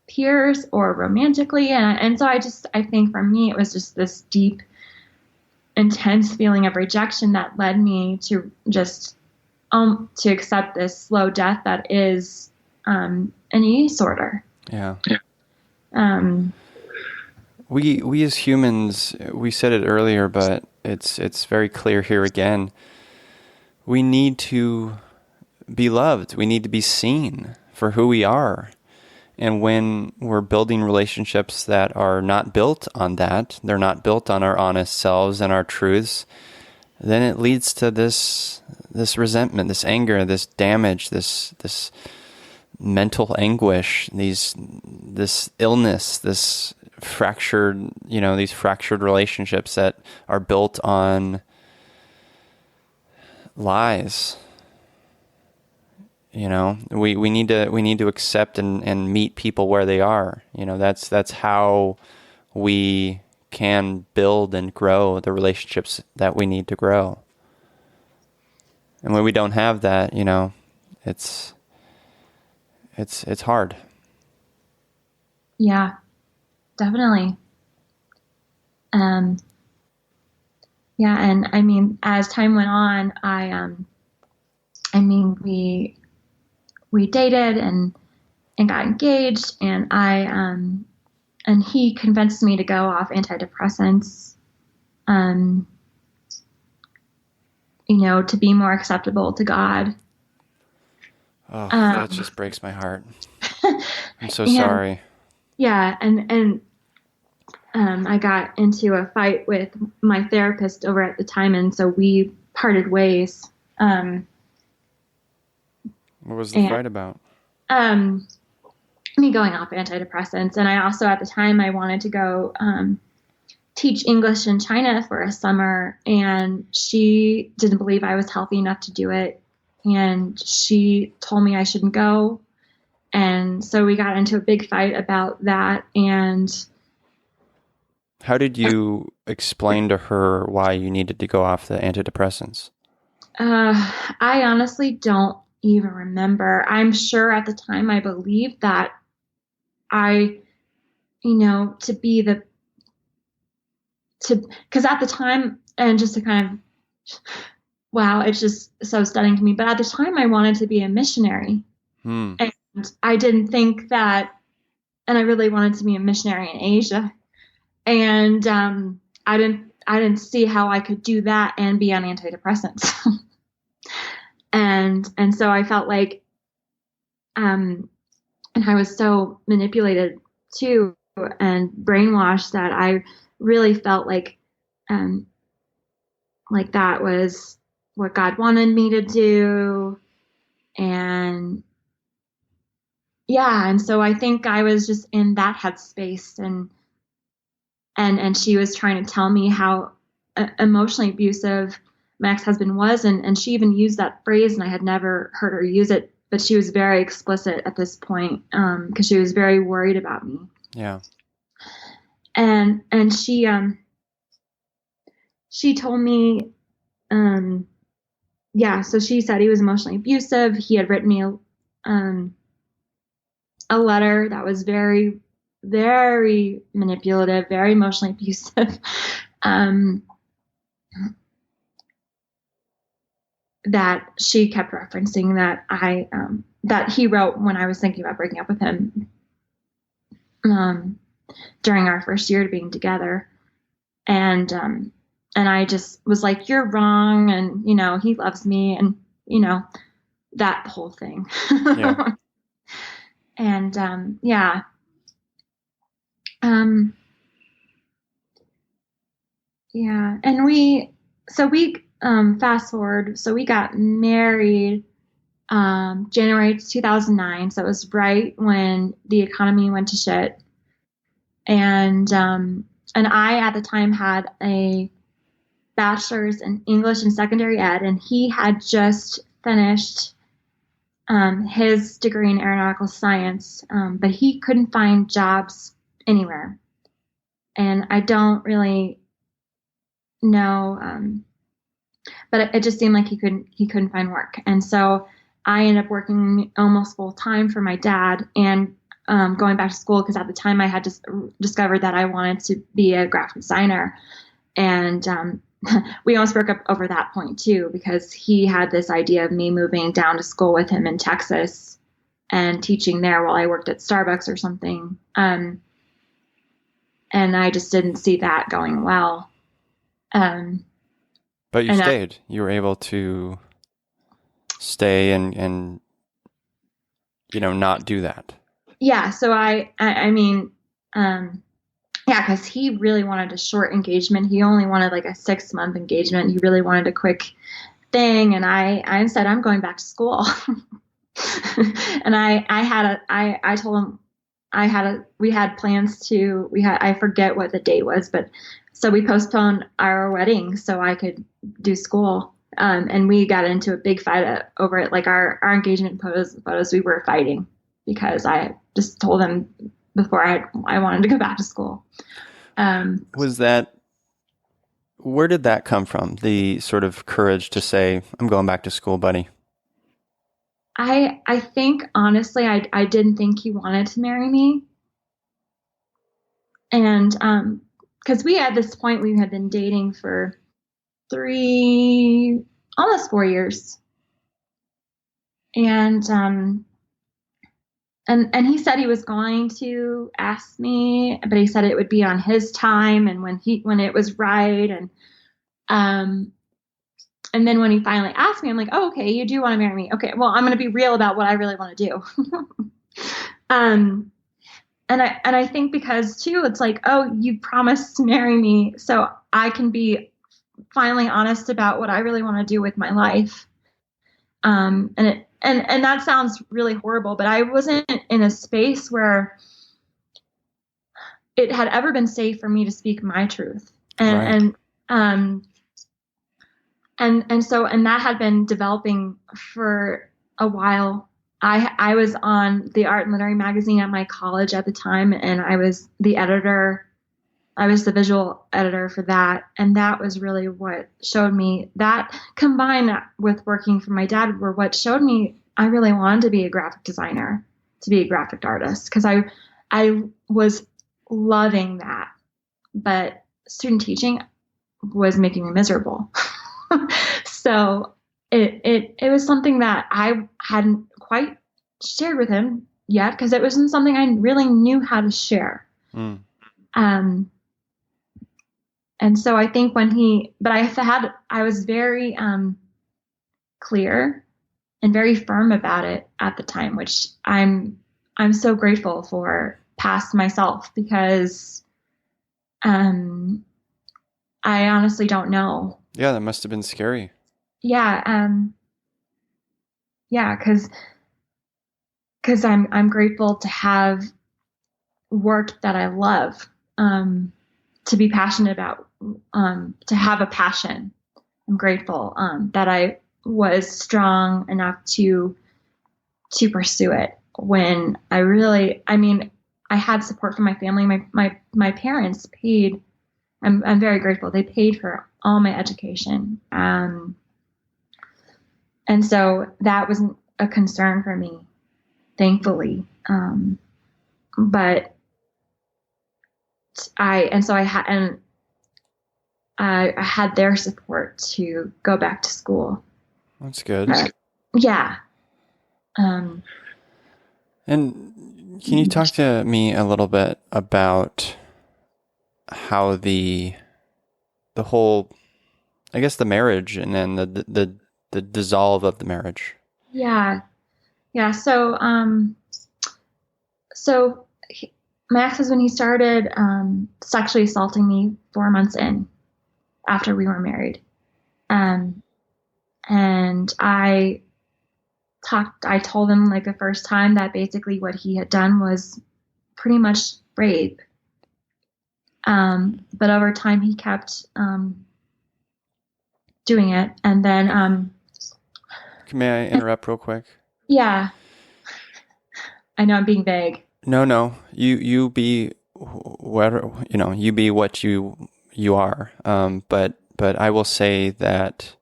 peers or romantically. And so I think for me, it was just this deep, intense feeling of rejection that led me to just, to accept this slow death that is, an eating disorder. Yeah. We as humans, we said it earlier, but it's very clear here again. We need to be loved. We need to be seen for who we are. And when we're building relationships that are not built on that, they're not built on our honest selves and our truths, then it leads to this resentment, this anger, this damage, this mental anguish, this illness, this fractured, these fractured relationships that are built on lies. We need to accept and meet people where they are. That's how we can build and grow the relationships that we need to grow. And when we don't have that, it's hard. Yeah, definitely. Yeah, and I mean, as time went on, we dated and got engaged, and and he convinced me to go off antidepressants, to be more acceptable to God. Oh, that just breaks my heart. I'm so And- sorry. Yeah, and I got into a fight with my therapist over at the time, and so we parted ways. What was the and- fight about? Me going off antidepressants, and I also at the time I wanted to go teach English in China for a summer, and she didn't believe I was healthy enough to do it, and she told me I shouldn't go, and so we got into a big fight about that. And How did you explain to her why you needed to go off the antidepressants? I honestly don't even remember. I'm sure at the time I believed that because at the time, and just to kind of, wow, it's just so stunning to me. But at the time I wanted to be a missionary. And I didn't think that, and I really wanted to be a missionary in Asia. And I didn't see how I could do that and be on antidepressants. and so I felt like, and I was so manipulated too and brainwashed that I really felt like that was what God wanted me to do. And yeah, and so I think I was just in that headspace, and she was trying to tell me how emotionally abusive my ex-husband was, and she even used that phrase, and I had never heard her use it, but she was very explicit at this point because she was very worried about me. Yeah. And she told me, so she said he was emotionally abusive. He had written me a letter that was very, very manipulative, very emotionally abusive. That she kept referencing that that he wrote when I was thinking about breaking up with him during our first year of being together. And I just was like, you're wrong. And, he loves me, and, that whole thing. Yeah. And, yeah. Yeah. And we fast forward. So we got married, January 2009. So it was right when the economy went to shit. And I, at the time, had a bachelor's in English and secondary ed, and he had just finished his degree in aeronautical science, but he couldn't find jobs anywhere. And I don't really know, but it just seemed like he couldn't find work. And so I ended up working almost full time for my dad, and going back to school, because at the time I had just discovered that I wanted to be a graphic designer. And we almost broke up over that point too, because he had this idea of me moving down to school with him in Texas and teaching there while I worked at Starbucks or something. And I just didn't see that going well. But you stayed. You were able to stay and not do that. Yeah. So I mean, because he really wanted a short engagement. He only wanted like a 6-month engagement. He really wanted a quick thing. And I said, I'm going back to school. And I told him we had plans I forget what the date was, but so we postponed our wedding so I could do school. And we got into a big fight over it. Like our engagement photos, we were fighting because I just told him before I wanted to go back to school. Where did that come from? The sort of courage to say, I'm going back to school, buddy. I think honestly, I didn't think he wanted to marry me. And, cause we at this point, we had been dating for almost 4 years. And he said he was going to ask me, but he said it would be on his time and when it was right. And then when he finally asked me, I'm like, oh, okay, you do want to marry me. Okay, well, I'm going to be real about what I really want to do. Um, and I think because too, it's like, oh, you promised to marry me, so I can be finally honest about what I really want to do with my life. And that sounds really horrible, but I wasn't in a space where it had ever been safe for me to speak my truth. And that had been developing for a while. I was on the art and literary magazine at my college at the time, and I was the editor. I was the visual editor for that. And that was really what showed me that, combined with working for my dad, were what showed me I really wanted to be a graphic designer, to be a graphic artist, because I was loving that. But student teaching was making me miserable. So it was something that I hadn't quite shared with him yet, because it wasn't something I really knew how to share. And so I think I was very clear and very firm about it at the time, which I'm so grateful for past myself, because I honestly don't know. Yeah, that must have been scary. Yeah, because I'm grateful to have work that I love, to be passionate about, to have a passion. I'm grateful that I was strong enough to pursue it when I had support from my family. My parents paid. I'm very grateful. They paid for all my education. And so that wasn't a concern for me, thankfully. But I had their support to go back to school. That's good. Yeah. And can you talk to me a little bit about how the whole, I guess, the marriage, and then the dissolve of the marriage? Yeah. So my ex-husband, he started sexually assaulting me 4 months in after we were married. And I told him, like, the first time, that basically what he had done was pretty much rape. But over time he kept doing it. And then May I interrupt real quick? Yeah. I know I'm being vague. No. You be whatever, you be what you are. But I will say that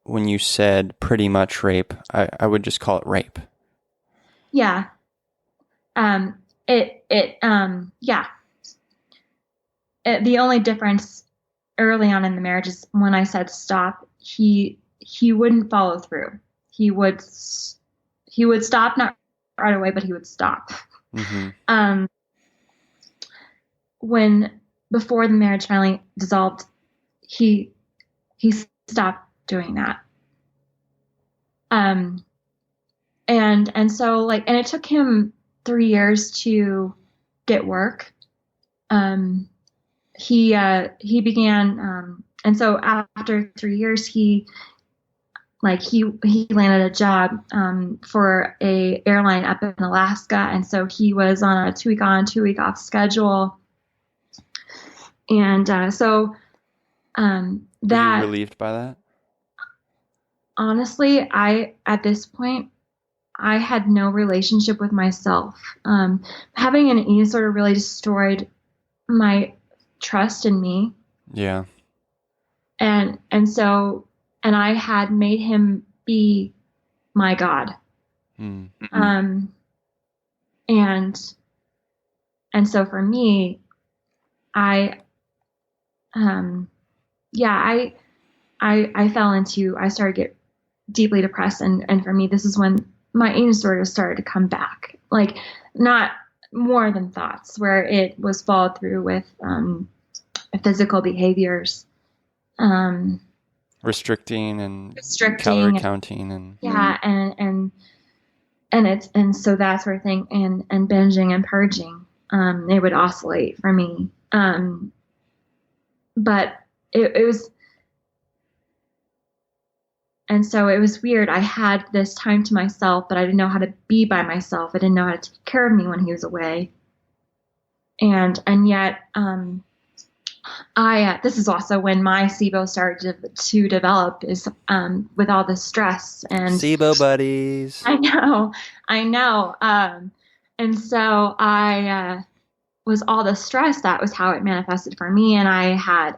when you said pretty much rape, I would just call it rape. Yeah. The only difference early on in the marriage is when I said stop, he wouldn't follow through. He would stop, not right away, but he would stop. Mm-hmm. Before the marriage finally dissolved, he stopped doing that. And so, like, and it took him 3 years to get work. He began, and so after 3 years, he landed a job for a airline up in Alaska, and so he was on a 2 week on, 2 week off schedule. And so Were you relieved by that? Honestly, at this point, I had no relationship with myself. Having an eating disorder really destroyed my trust in me. Yeah. And I had made him be my God. Mm-hmm. And so for me, I fell into, I started to get deeply depressed. And for me, this is when my eating disorder started to come back. Like, not more than thoughts, where it was followed through with physical behaviors. Restricting calorie counting and and so that sort of thing, and binging and purging, they would oscillate for me. But it was, and so it was weird. I had this time to myself, but I didn't know how to be by myself. I didn't know how to take care of me when he was away. And yet, this is also when my SIBO started to develop, is with all the stress and SIBO buddies. I know. And so I was all the stress. That was how it manifested for me. And I had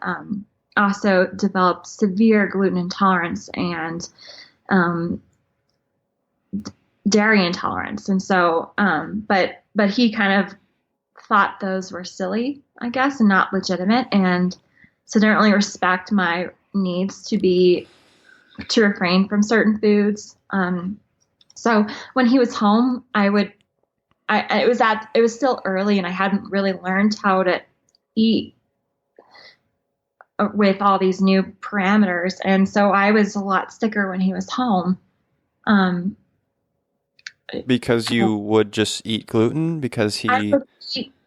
also developed severe gluten intolerance and dairy intolerance. And so, but he kind of thought those were silly, I guess, and not legitimate. And so didn't really respect my needs to refrain from certain foods. So when he was home, it was still early and I hadn't really learned how to eat with all these new parameters. And so I was a lot sicker when he was home. Because you would just eat gluten? Because he...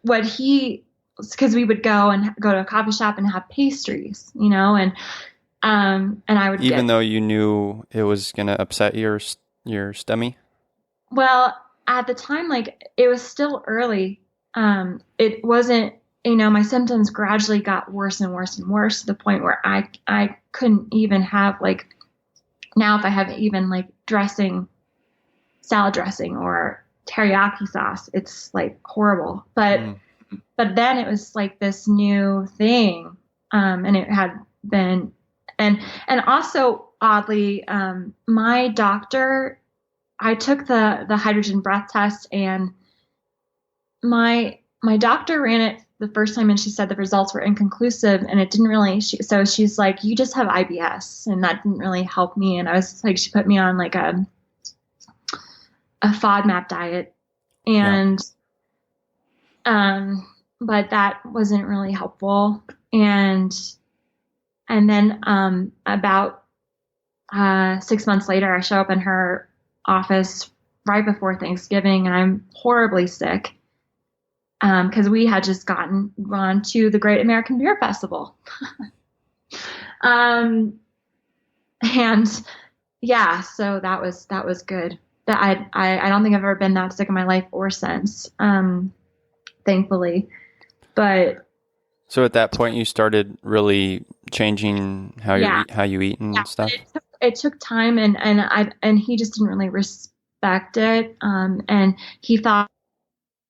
because we would go to a coffee shop and have pastries, and I would even though you knew it was going to upset your stomach? Well, at the time, like, it was still early. It wasn't, my symptoms gradually got worse and worse and worse to the point where I couldn't even have, like, now if I have even like salad dressing or teriyaki sauce, it's like horrible. But then it was like this new thing. And it had been, and also oddly, my doctor, I took the hydrogen breath test, and my doctor ran it the first time, and she said the results were inconclusive, and it didn't really, so she's like, you just have IBS, and that didn't really help me. And I was like, she put me on like a FODMAP diet, and but that wasn't really helpful. And then about 6 months later, I show up in her office right before Thanksgiving, and I'm horribly sick because we had just gone to the Great American Beer Festival. And yeah, so that was good. That I don't think I've ever been that sick in my life or since, thankfully. But so at that point, you started really changing how you eat and stuff. It took time, and he just didn't really respect it. And he thought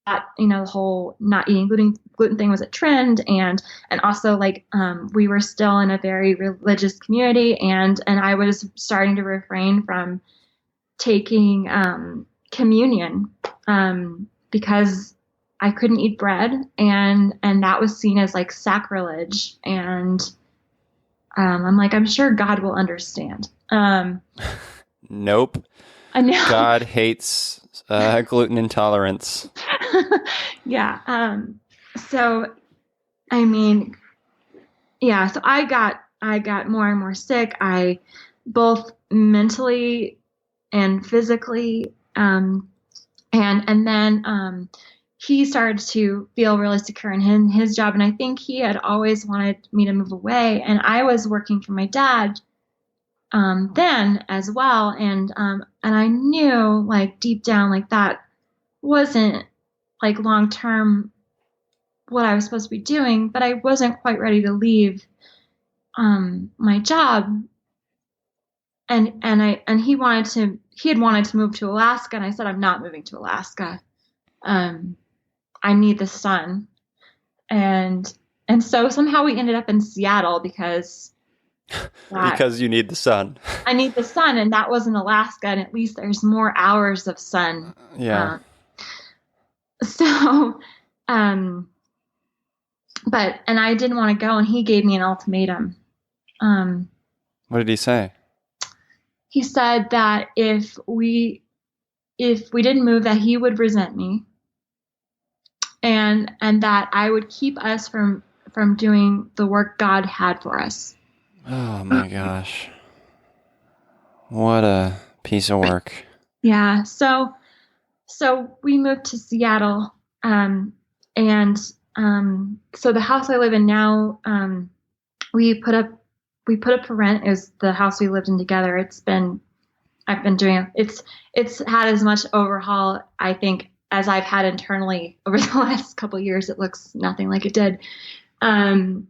that, the whole not eating gluten thing was a trend, and also like we were still in a very religious community, and I was starting to refrain from taking communion because I couldn't eat bread, and that was seen as like sacrilege. And I'm like, I'm sure God will understand. Nope. I know. God hates gluten intolerance. Yeah. So, I mean, yeah. So I got more and more sick. I both mentally and physically, and then he started to feel really secure in his job, and I think he had always wanted me to move away. And I was working for my dad then as well, and I knew, like, deep down, like, that wasn't like long term what I was supposed to be doing, but I wasn't quite ready to leave my job. And he had wanted to move to Alaska, and I said, I'm not moving to Alaska. I need the sun. And so somehow we ended up in Seattle because you need the sun. I need the sun, and that was in Alaska, and at least there's more hours of sun. Yeah. But I didn't want to go, and he gave me an ultimatum. What did he say? He said that if we didn't move, that he would resent me, and that I would keep us from doing the work God had for us. Oh my gosh. What a piece of work. Yeah. So So we moved to Seattle, and so the house I live in now, we put up for rent. Is the house we lived in together. I've been doing it's had as much overhaul, I think, as I've had internally over the last couple of years. It looks nothing like it did. But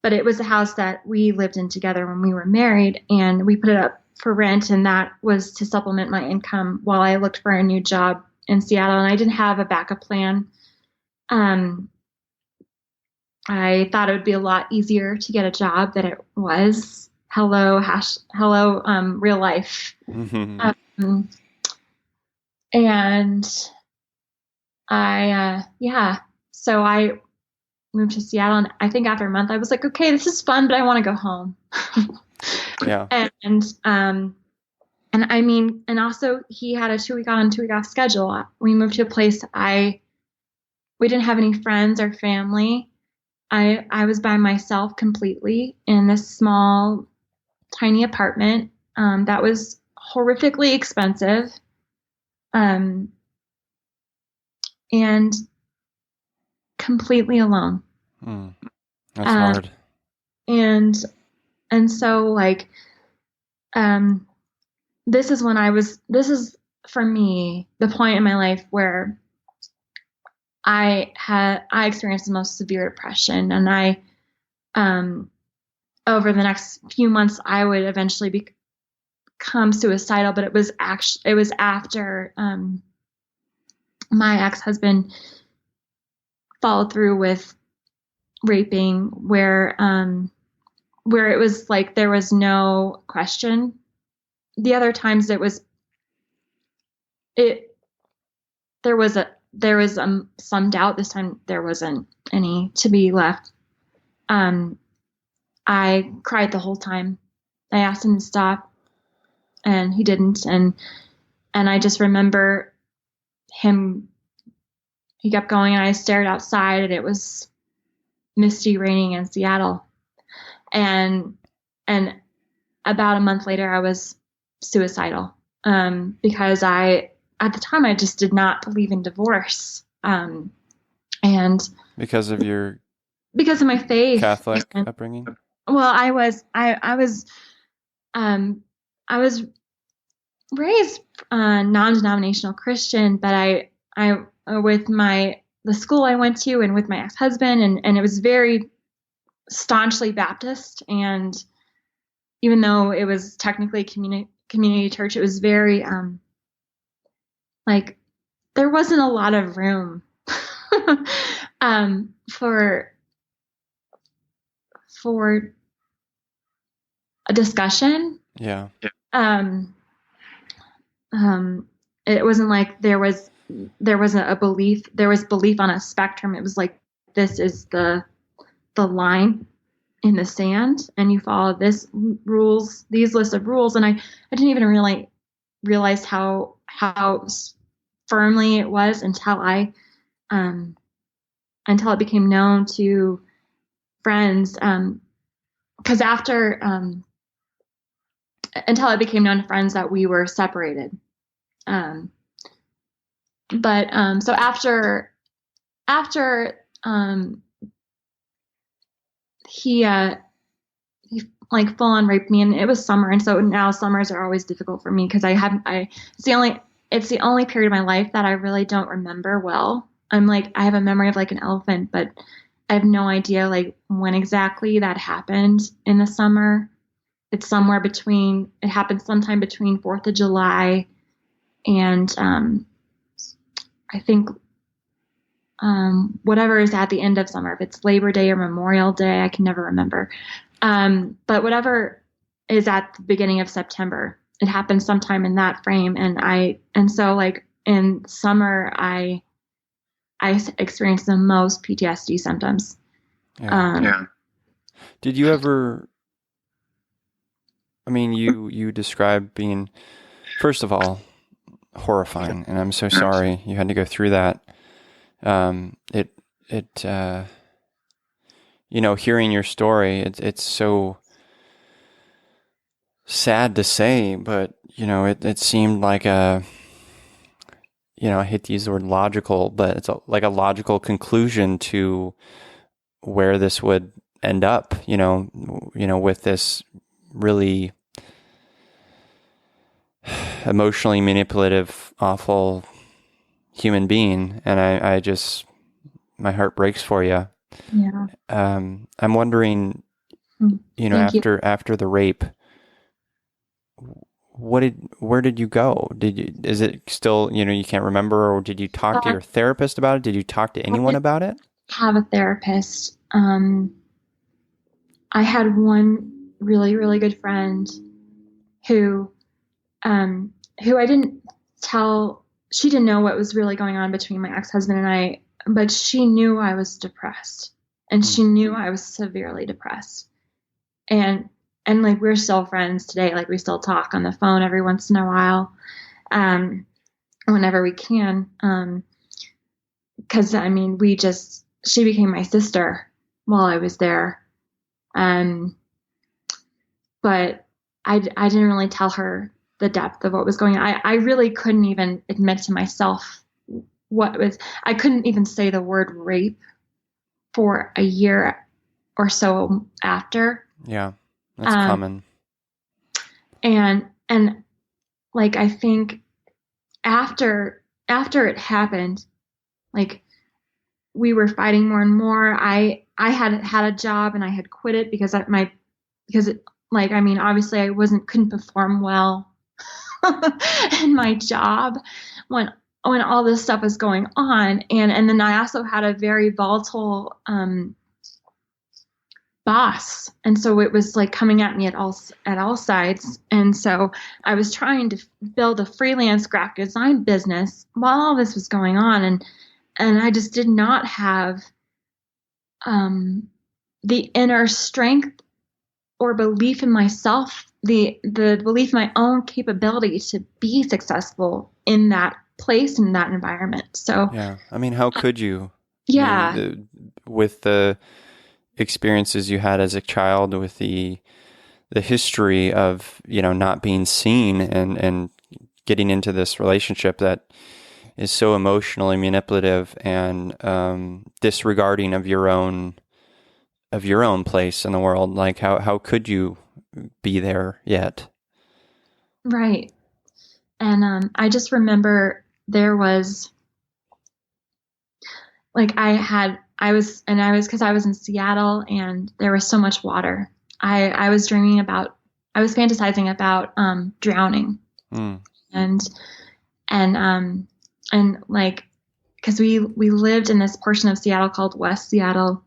it was a house that we lived in together when we were married, and we put it up for rent, and that was to supplement my income while I looked for a new job in Seattle, and I didn't have a backup plan. I thought it would be a lot easier to get a job than it was. Hello, real life. Mm-hmm. And so I moved to Seattle, and I think after a month I was like, okay, this is fun, but I want to go home. Yeah. And I mean, and also he had a 2-week on, 2-week off schedule. We moved to a place we didn't have any friends or family. I was by myself completely in this small, tiny apartment that was horrifically expensive, and completely alone. That's hard. And so like, this is for me the point in my life where I experienced the most severe depression, and I over the next few months I would eventually become suicidal, but it was after my ex-husband followed through with raping, where it was like there was no question. The other times there was some doubt. This time there wasn't any to be left. I cried the whole time. I asked him to stop, and he didn't. And I just remember him. He kept going, and I stared outside, and it was misty, raining in Seattle. And about a month later, I was suicidal because at the time I just did not believe in divorce, and because of my faith, Catholic upbringing. Well, I was raised non-denominational Christian, but I with the school I went to and with my ex-husband, and it was very staunchly Baptist, and even though it was technically community church, it was very like there wasn't a lot of room for a discussion. Yeah. It wasn't like there wasn't a belief. There was belief on a spectrum. It was like, this is the line in the sand, and you follow these lists of rules. And I didn't even really realize how firmly it was until it became known to friends. Because until it became known to friends that we were separated. So after he like full on raped me, and it was summer, and so now summers are always difficult for me because it's the only period of my life that I really don't remember well. I'm like, I have a memory of like an elephant, but I have no idea like when exactly that happened in the summer. It happened sometime between 4th of July and I think whatever is at the end of summer, if it's Labor Day or Memorial Day, I can never remember. But whatever is at the beginning of September, it happened sometime in that frame. And so like in summer, I experienced the most PTSD symptoms. Yeah. Did you ever, I mean, you described being, first of all, horrifying, and I'm so sorry you had to go through that. Hearing your story, it's so sad to say, but it seemed like a I hate to use the word logical, but it's like a logical conclusion to where this would end up, with this really emotionally manipulative, awful human being. And I just, my heart breaks for you. Yeah. I'm wondering, Thank you. after the rape, where did you go? Is it still, you can't remember, or did you talk to your therapist about it? Did you talk to anyone about it? Have a therapist. I had one really, really good friend who I didn't tell. She didn't know what was really going on between my ex-husband and I, but she knew I was depressed, and she knew I was severely depressed. And like, we're still friends today. Like, we still talk on the phone every once in a while, whenever we can. Cause I mean, she became my sister while I was there. But I didn't really tell her the depth of what was going on. I really couldn't even admit to myself I couldn't even say the word rape for a year or so after. Yeah, that's common. And like, I think after it happened, like, we were fighting more and more. I had a job, and I had quit it because obviously I couldn't perform well in my job when all this stuff was going on. And then I also had a very volatile boss. And so it was like coming at me at all sides. And so I was trying to build a freelance graphic design business while all this was going on. And I just did not have the inner strength or belief in myself, the belief in my own capability to be successful in that place, in that environment. So yeah, I mean, how could you? Yeah. I mean, with the experiences you had as a child, with the history of not being seen, and getting into this relationship that is so emotionally manipulative and disregarding of your own place in the world. Like, how could you be there yet? Right. And I just remember there was, like, because I was in Seattle, and there was so much water. I was fantasizing about drowning. And like, because we lived in this portion of Seattle called West Seattle,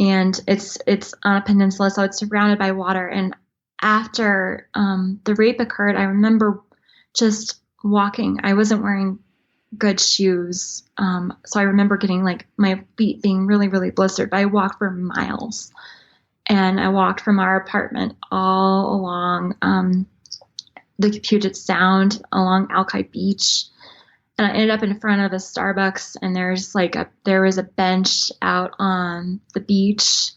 and it's on a peninsula, so it's surrounded by water. And after the rape occurred, I remember just walking. I wasn't wearing good shoes, so I remember getting, like, my feet being really, really blistered. But I walked for miles, and I walked from our apartment all along the Puget Sound, along Alki Beach. And I ended up in front of a Starbucks, and there was a bench out on the beach.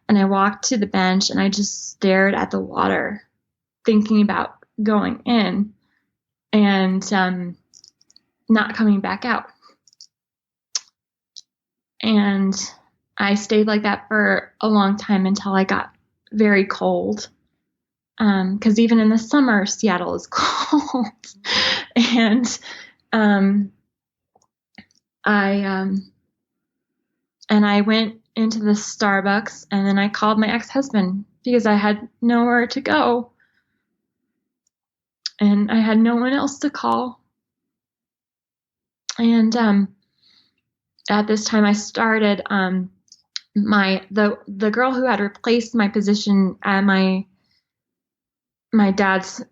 And I walked to the bench, and I just stared at the water, thinking about going in and not coming back out. And I stayed like that for a long time until I got very cold. Because even in the summer, Seattle is cold. And I went into the Starbucks, and then I called my ex-husband because I had nowhere to go, and I had no one else to call. And at this time, I started the girl who had replaced my position at my dad's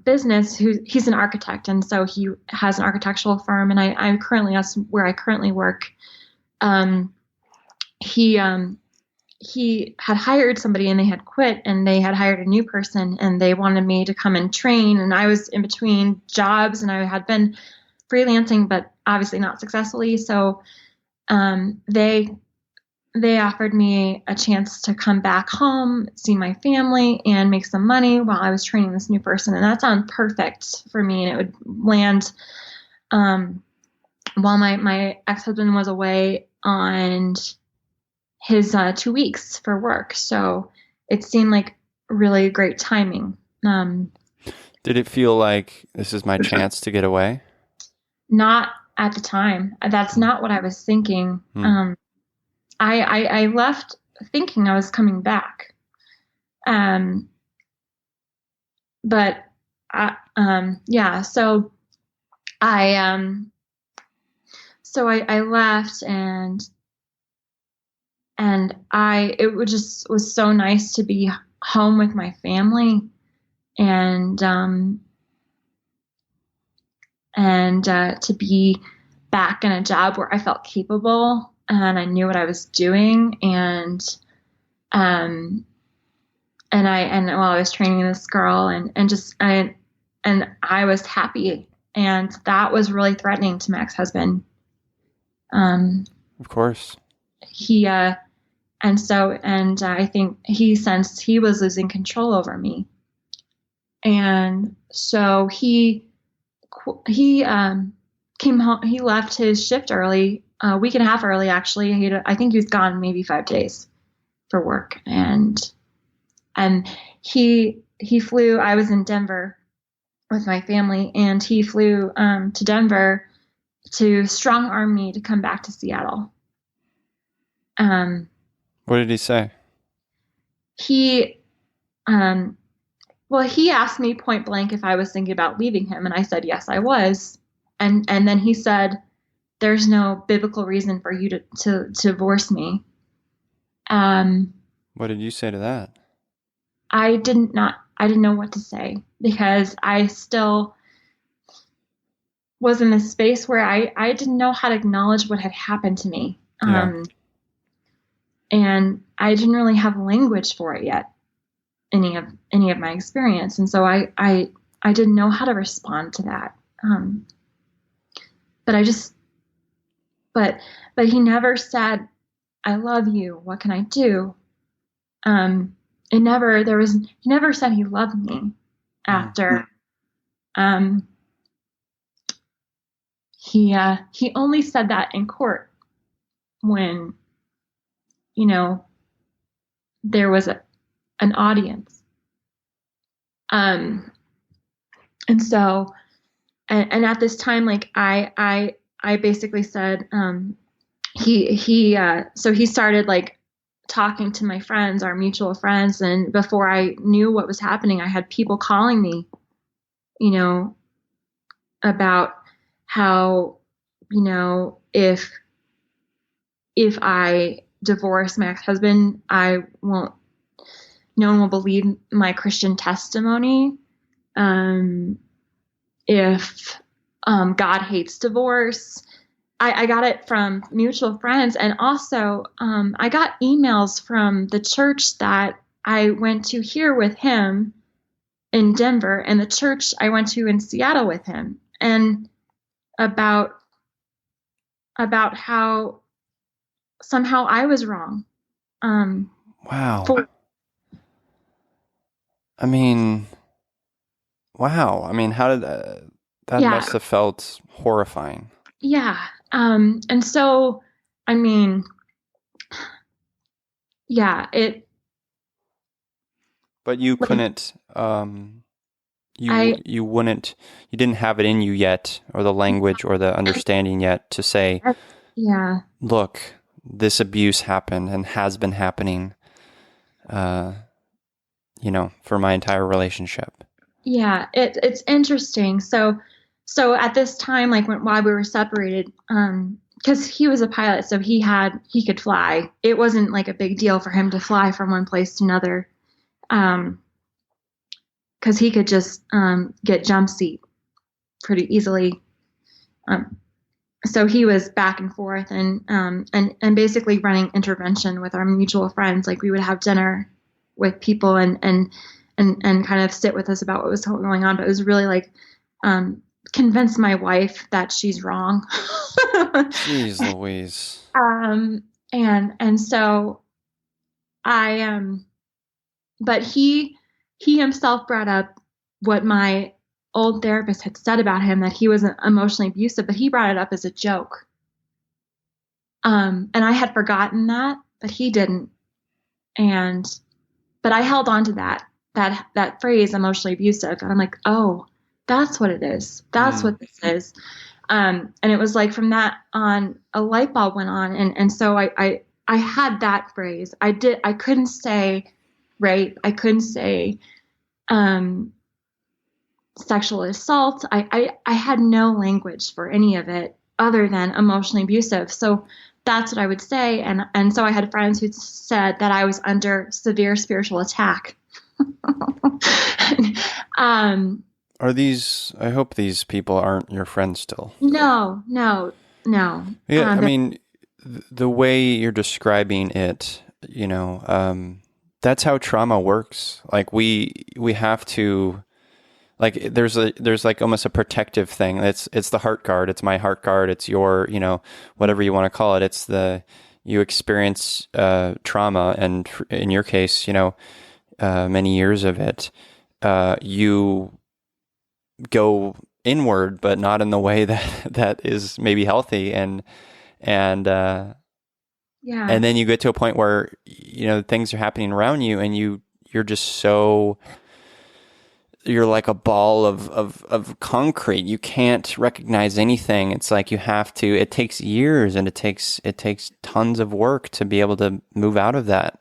business, he's an architect, and so he has an architectural firm, and that's where I currently work. He had hired somebody, and they had quit, and they had hired a new person, and they wanted me to come and train. And I was in between jobs, and I had been freelancing, but obviously not successfully. So they offered me a chance to come back home, see my family, and make some money while I was training this new person. And that sounded perfect for me. And it would land while my ex-husband was away on his 2 weeks for work. So it seemed like really great timing. Did it feel like this is my chance to get away? Not at the time. That's not what I was thinking. I left thinking I was coming back. But yeah, so I left, and was so nice to be home with my family, and to be back in a job where I felt capable and I knew what I was doing, and while I was training this girl, and I was happy, and that was really threatening to my ex-husband. Of course. I think he sensed he was losing control over me, and so he came home. He left his shift early, a week and a half early, actually. I think he was gone maybe 5 days for work, and he flew. I was in Denver with my family, and he flew to Denver to strong arm me to come back to Seattle. What did he say? He asked me point blank if I was thinking about leaving him, and I said yes, I was. And then he said, "There's no biblical reason for you to divorce me." What did you say to that? I didn't know what to say, because I still was in this space where I didn't know how to acknowledge what had happened to me. Yeah. And I didn't really have language for it yet, any of my experience. And so I didn't know how to respond to that. But he never said, "I love you. What can I do?" He never said he loved me after. He only said that in court when, there was an audience. And so, and at this time, like I basically said, so he started like talking to my friends, our mutual friends. And before I knew what was happening, I had people calling me, about how, if I divorce my ex-husband, no one will believe my Christian testimony. If God hates divorce. I got it from mutual friends. And also, I got emails from the church that I went to here with him in Denver, and the church I went to in Seattle with him, and about how somehow I was wrong. Wow. Wow. How did that must have felt horrifying. Yeah. And so, it. But you couldn't, you didn't have it in you yet, or the language or the understanding yet to say, yeah, look, this abuse happened and has been happening, for my entire relationship. Yeah, it's interesting. So at this time, like while we were separated, because he was a pilot, so he could fly. It wasn't like a big deal for him to fly from one place to another, because he could just get jump seat pretty easily. So he was back and forth, and basically running intervention with our mutual friends. Like we would have dinner with people and kind of sit with us about what was going on. But it was really like convince my wife that she's wrong. Jeez Louise. And so but he himself brought up what my old therapist had said about him that he was emotionally abusive, but he brought it up as a joke. And I had forgotten that, but he didn't. But I held on to that phrase, emotionally abusive. And I'm like, oh, that's what it is. That's what this is. And it was like from that on, a light bulb went on. And so I had that phrase. I couldn't say rape. I couldn't say sexual assault. I had no language for any of it other than emotionally abusive. So that's what I would say. And so I had friends who said that I was under severe spiritual attack. I hope these people aren't your friends still. No. Yeah, I mean, the way you're describing it, that's how trauma works. Like we have to, like there's like almost a protective thing. It's the heart guard. It's my heart guard. It's your, whatever you want to call it. It's you experience trauma, and in your case, many years of it, you go inward, but not in the way that is maybe healthy, and yeah. And then you get to a point where things are happening around you, and you're just you're like a ball of concrete. You can't recognize anything. It's like you have to. It takes years, and it takes tons of work to be able to move out of that.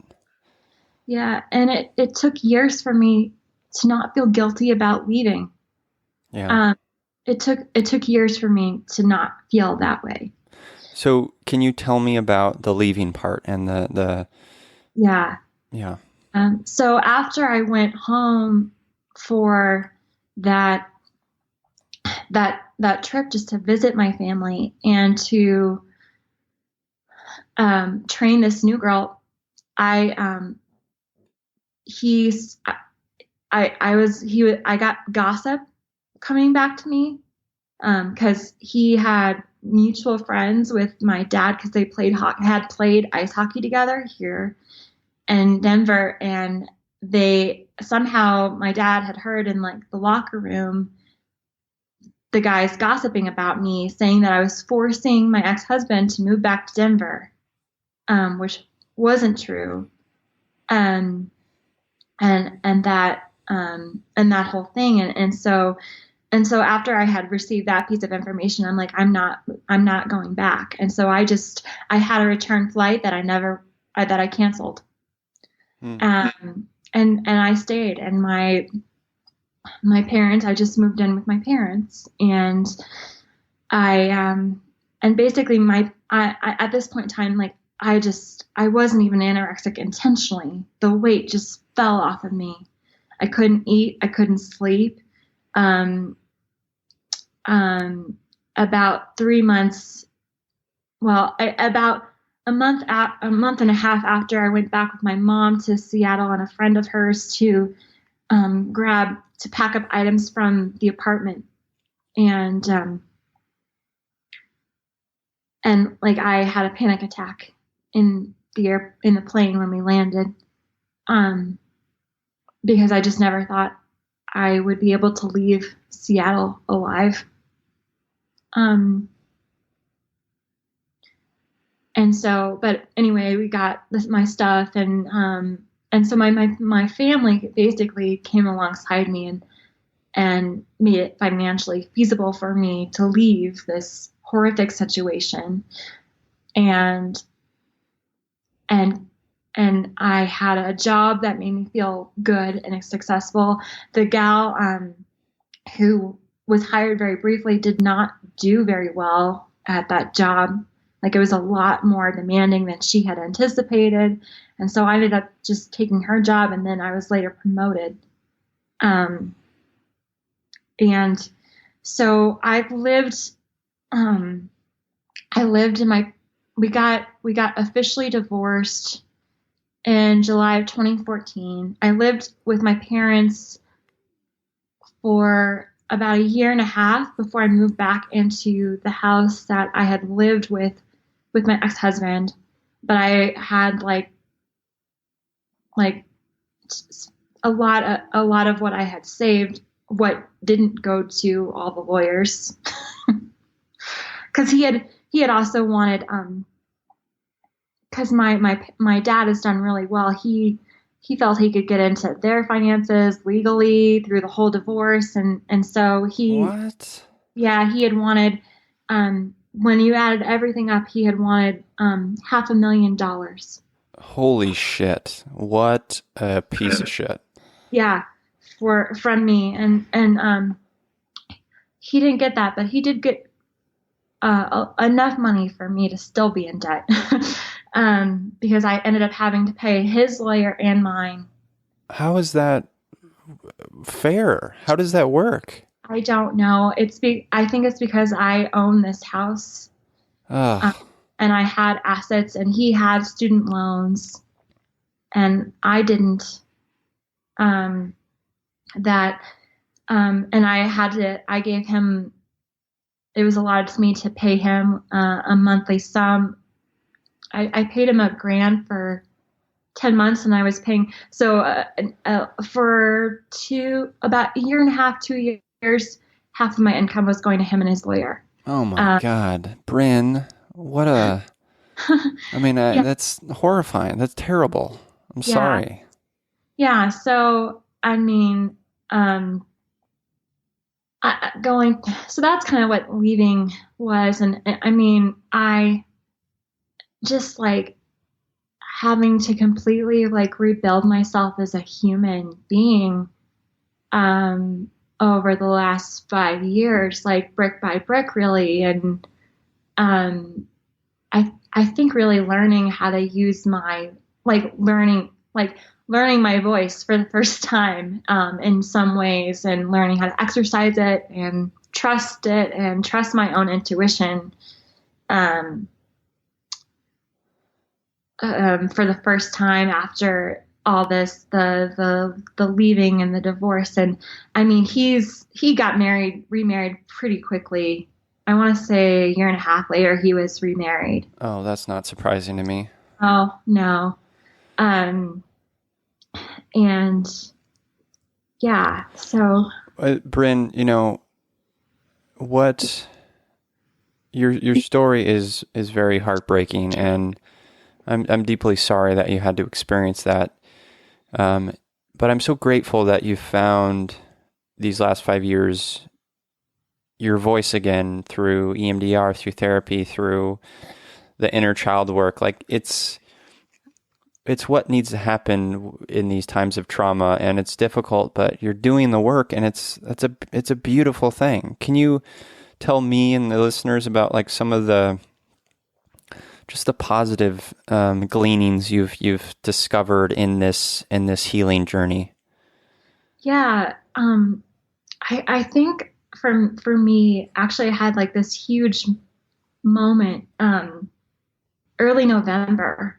Yeah, and it took years for me to not feel guilty about leaving. Yeah. It took years for me to not feel that way. So can you tell me about the leaving part and the Yeah. Yeah. So after I went home for that trip just to visit my family and to train this new girl, I got gossip coming back to me because he had mutual friends with my dad because they had played ice hockey together here in Denver, and my dad had heard in like the locker room the guys gossiping about me, saying that I was forcing my ex-husband to move back to Denver, which wasn't true, and that whole thing, and so after I had received that piece of information, I'm like, I'm not going back. And so I had a return flight that I canceled. And I stayed, and my parents, I just moved in with my parents, and and basically I at this point in time, like I wasn't even anorexic intentionally. The weight just fell off of me. I couldn't eat. I couldn't sleep. About 3 months, about a month and a half after I went back with my mom to Seattle and a friend of hers to pack up items from the apartment, and like I had a panic attack in the plane when we landed, because I just never thought I would be able to leave Seattle alive. And so, but anyway, we got my stuff, and so my family basically came alongside me and made it financially feasible for me to leave this horrific situation. And I had a job that made me feel good and successful. The gal who was hired very briefly did not do very well at that job. Like, it was a lot more demanding than she had anticipated. And so I ended up just taking her job, and then I was later promoted. And so we got officially divorced in July of 2014. I lived with my parents for about a year and a half before I moved back into the house that I had lived with my ex-husband. But I had like a lot of what I had saved what didn't go to all the lawyers. Because he had also wanted, because my dad has done really well. He felt he could get into their finances legally through the whole divorce, and so What? yeah, he had wanted, when you added everything up, he had wanted $500,000. Holy shit. What a piece of shit. Yeah, from me, and he didn't get that, but he did get enough money for me to still be in debt, because I ended up having to pay his lawyer and mine. How is that fair? How does that work? I don't know. I think it's because I own this house, Ugh. and I had assets, and he had student loans, and I didn't. And I gave him, it was allowed to me to pay him a monthly sum. I paid him $1,000 for 10 months, and I was paying, so for about a year and a half, 2 years, half of my income was going to him and his lawyer. Oh my God. Brynn, what a, I mean, Yeah. that's horrifying. That's terrible. I'm Yeah. sorry. Yeah, so I mean, so that's kind of what leaving was, and I mean, I just like having to completely like rebuild myself as a human being over the last 5 years, like brick by brick, really, and I think really learning how to use my learning my voice for the first time in some ways, and learning how to exercise it and trust my own intuition for the first time after all this, the leaving and the divorce. And I mean, he got remarried pretty quickly. I want to say a year and a half later, he was remarried. Oh, that's not surprising to me. Oh, no. And yeah, so Brynn, you know what, your story is very heartbreaking, and I'm deeply sorry that you had to experience that. But I'm so grateful that you found these last 5 years your voice again through EMDR, through therapy, through the inner child work. Like it's what needs to happen in these times of trauma, and it's difficult, but you're doing the work, and it's a beautiful thing. Can you tell me and the listeners about like some of the positive gleanings you've discovered in this healing journey? Yeah, I think for me, actually, I had like this huge moment early November.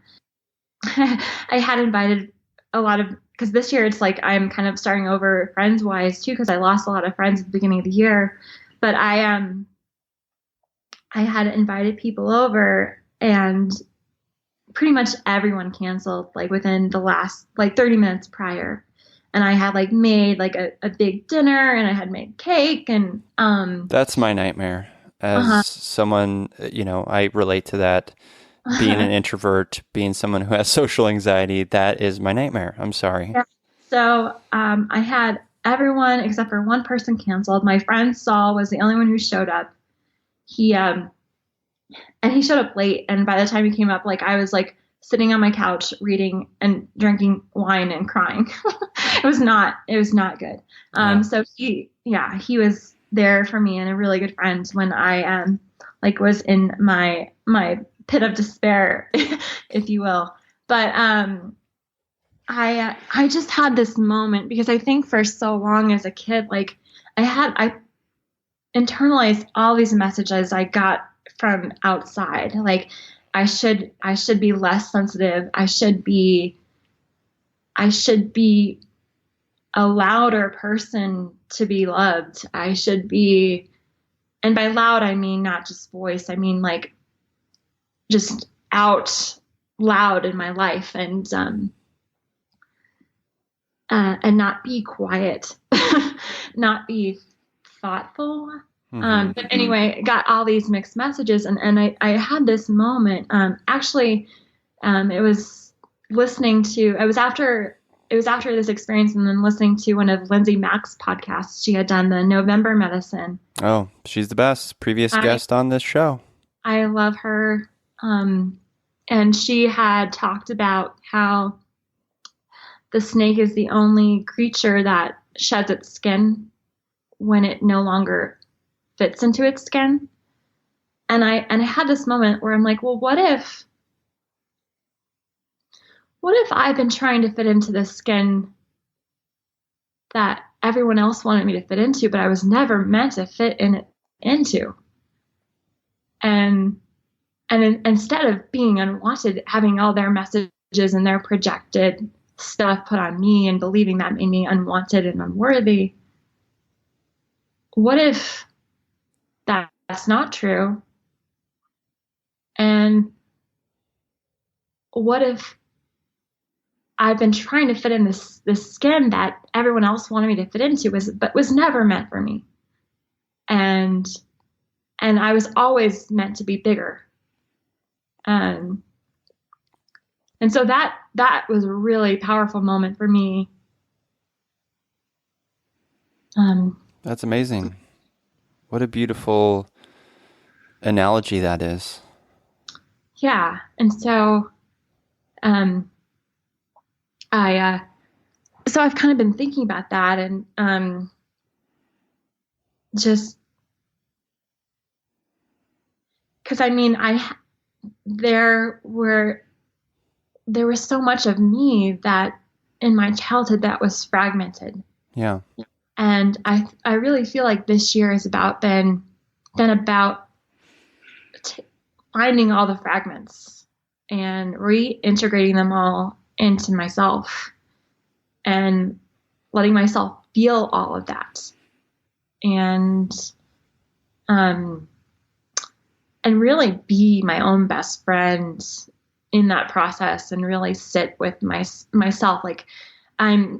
I had invited a lot of, because this year it's like I'm kind of starting over friends wise too, because I lost a lot of friends at the beginning of the year. But I had invited people over, and pretty much everyone canceled like within the last like 30 minutes prior. And I had like made like a big dinner, and I had made cake, and that's my nightmare. As someone, I relate to that. Being an introvert, being someone who has social anxiety, that is my nightmare. I'm sorry. Yeah. So I had everyone except for one person canceled. My friend Saul was the only one who showed up. He showed up late, and by the time he came up, like I was like sitting on my couch reading and drinking wine and crying. It was not good. So he was there for me and a really good friend when I was in my pit of despair, if you will. But I just had this moment, because I think for so long as a kid, like I internalized all these messages I got from outside. Like I should be less sensitive. I should be a louder person to be loved. I should be, and by loud I mean not just voice. I mean like just out loud in my life, and not be quiet. not be thoughtful. Mhm. But anyway, I got all these mixed messages, and I had this moment. It was listening to. It was after this experience, and then listening to one of Lindsay Mack's podcasts. She had done the November medicine. Oh, she's the best. Previous guest on this show. I love her. And she had talked about how the snake is the only creature that sheds its skin when it no longer fits into its skin. And I had this moment where I'm like, well, what if I've been trying to fit into the skin that everyone else wanted me to fit into, but I was never meant to fit into? And instead of being unwanted, having all their messages and their projected stuff put on me and believing that made me unwanted and unworthy, what if that's not true? And what if I've been trying to fit in this skin that everyone else wanted me to fit into, but was never meant for me? And I was always meant to be bigger. And so that was a really powerful moment for me. That's amazing. What a beautiful analogy that is. Yeah. And so, so I've kind of been thinking about that, and, just, cause I mean, there was so much of me that in my childhood that was fragmented. Yeah. And I really feel like this year has been about finding all the fragments and reintegrating them all into myself and letting myself feel all of that. And really be my own best friend in that process, and really sit with myself. Like I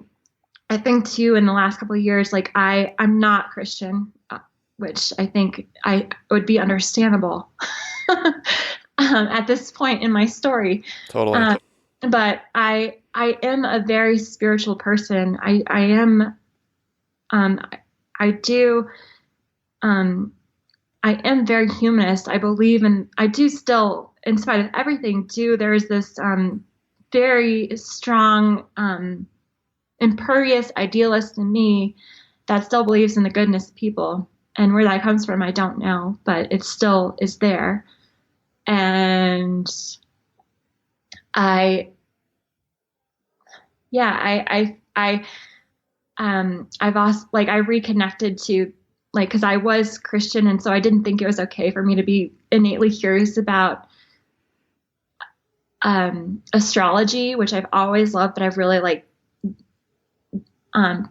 think too, in the last couple of years, like I'm not Christian, which I think would be understandable at this point in my story. Totally. But I am a very spiritual person. I am. I am very humanist. I believe I do still, in spite of everything, there's this very strong, imperious idealist in me that still believes in the goodness of people. And where that comes from, I don't know, but it still is there. And I've also, like, I reconnected to, like, because I was Christian, and so I didn't think it was okay for me to be innately curious about astrology, which I've always loved, but I've really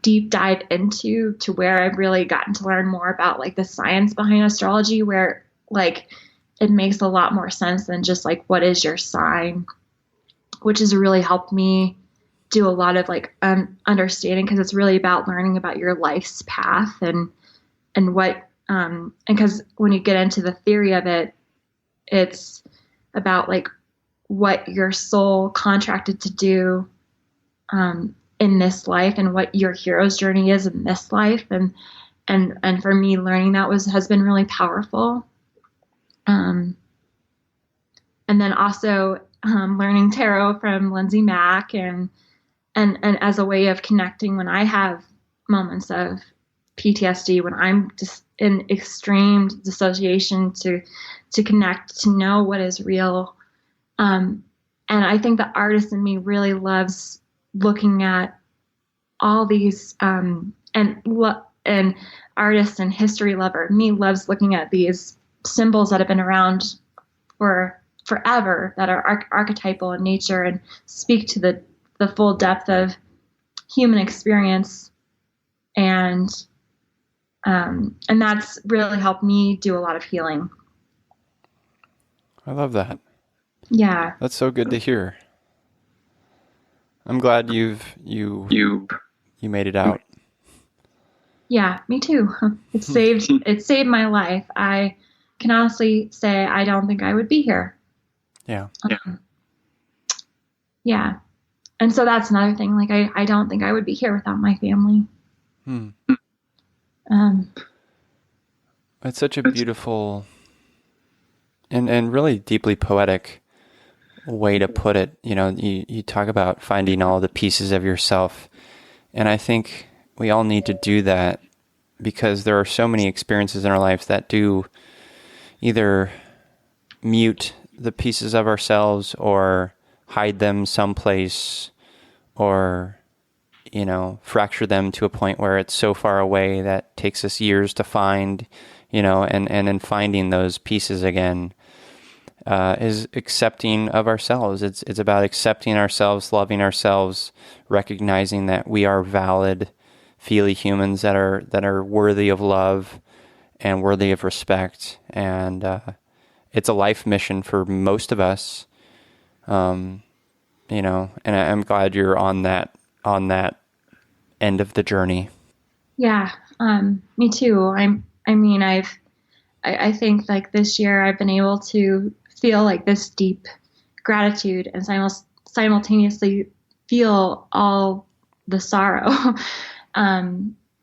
deep dived into where I've really gotten to learn more about like the science behind astrology, where like it makes a lot more sense than just like what is your sign, which has really helped me do a lot of like understanding, because it's really about learning about your life's path and what and because when you get into the theory of it, it's about like what your soul contracted to do in this life, and what your hero's journey is in this life, and for me, learning that has been really powerful. And then also learning tarot from Lindsay Mack, and as a way of connecting when I have moments of PTSD, when I'm just in extreme dissociation, to connect, to know what is real. And I think the artist in me really loves looking at all these, and artist and history lover me loves looking at these symbols that have been around for forever, that are archetypal in nature and speak to the full depth of human experience. And that's really helped me do a lot of healing. I love that. Yeah. That's so good to hear. I'm glad you made it out. Yeah, me too. It saved my life. I can honestly say I don't think I would be here. Yeah. Yeah. And so that's another thing. Like I don't think I would be here without my family. Hmm. Um, It's such a beautiful and really deeply poetic way to put it. You know, you talk about finding all the pieces of yourself. And I think we all need to do that because there are so many experiences in our lives that do either mute the pieces of ourselves or hide them someplace or, you know, fracture them to a point where it's so far away that takes us years to find, you know, and in finding those pieces again, is accepting of ourselves. It's about accepting ourselves, loving ourselves, recognizing that we are valid, feely humans that are worthy of love and worthy of respect. And it's a life mission for most of us, you know. And I'm glad you're on that end of the journey. yeah. Me too. I think like this year I've been able to feel like this deep gratitude and simultaneously feel all the sorrow.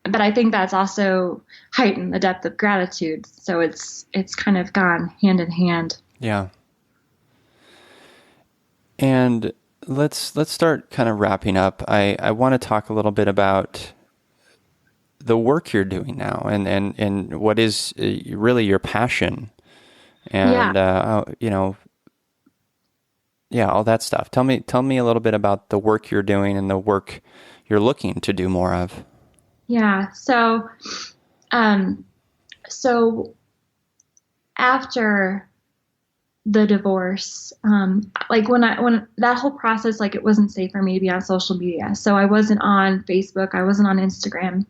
But I think that's also heightened the depth of gratitude. So it's kind of gone hand in hand. Yeah. And let's start kind of wrapping up. I want to talk a little bit about the work you're doing now and what is really your passion and you know, yeah, all that stuff. Tell me a little bit about the work you're doing and the work you're looking to do more of. Yeah. So after the divorce, like when that whole process, like it wasn't safe for me to be on social media. So I wasn't on Facebook. I wasn't on Instagram.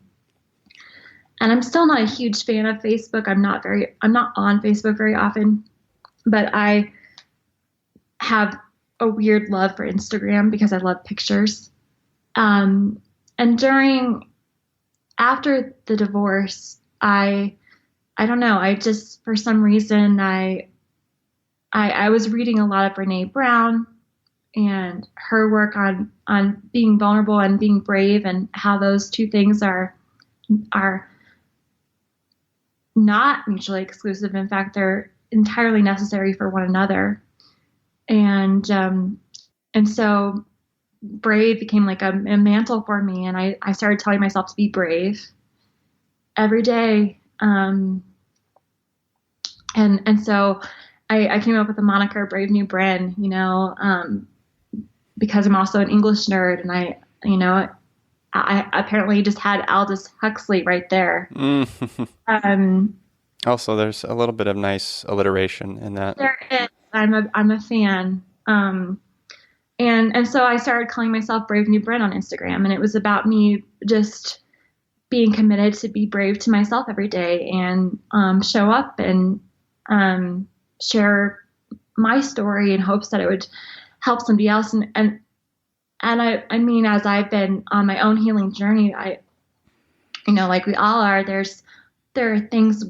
And I'm still not a huge fan of Facebook. I'm not on Facebook very often, but I have a weird love for Instagram because I love pictures. And after the divorce, I don't know. I just, for some reason, I was reading a lot of Brene Brown and her work on being vulnerable and being brave and how those two things are not mutually exclusive. In fact, they're entirely necessary for one another. And so brave became like a mantle for me. And I started telling myself to be brave every day. And so I came up with the moniker Brave New Brynn, you know, because I'm also an English nerd and I apparently just had Aldous Huxley right there. Also, there's a little bit of nice alliteration in that. There is. I'm a fan. And so I started calling myself Brave New Brynn on Instagram, and it was about me just being committed to be brave to myself every day and show up and share my story in hopes that it would help somebody else. And I mean, as I've been on my own healing journey, like we all are, there are things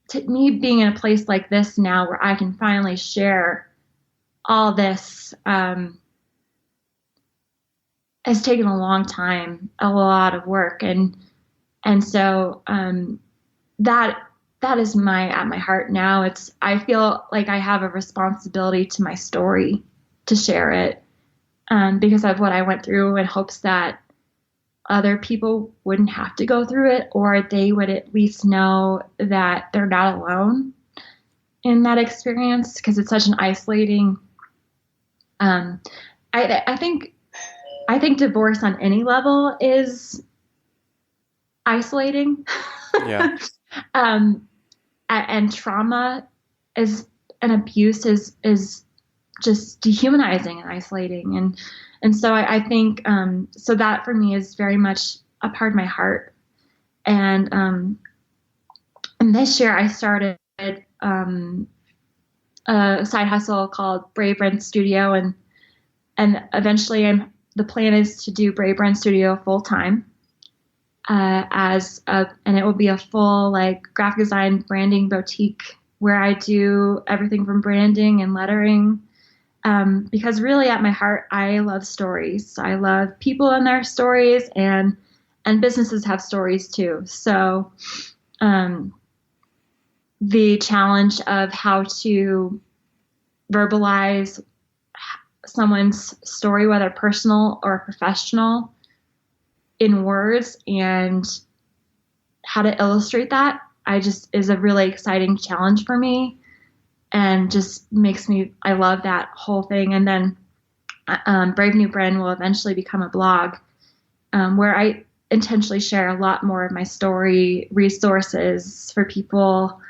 to me being in a place like this now where I can finally share all this, has taken a long time, a lot of work. And so, that is at my heart now. I feel like I have a responsibility to my story to share it, because of what I went through, in hopes that other people wouldn't have to go through it, or they would at least know that they're not alone in that experience, because it's such an isolating, I think divorce on any level is isolating. Yeah. And trauma and abuse is just dehumanizing and isolating. And so I think, so that for me is very much a part of my heart. And this year I started, a side hustle called Brave Brynn Studio. And eventually the plan is to do Brave Brynn Studio full time. and it will be a full like graphic design branding boutique where I do everything from branding and lettering. Because really at my heart, I love stories. I love people and their stories, and businesses have stories too. So, the challenge of how to verbalize someone's story, whether personal or professional, in words, and how to illustrate that, is a really exciting challenge for me, and just makes me, I love that whole thing. And then Brave New Brynn will eventually become a blog where I intentionally share a lot more of my story, resources for people,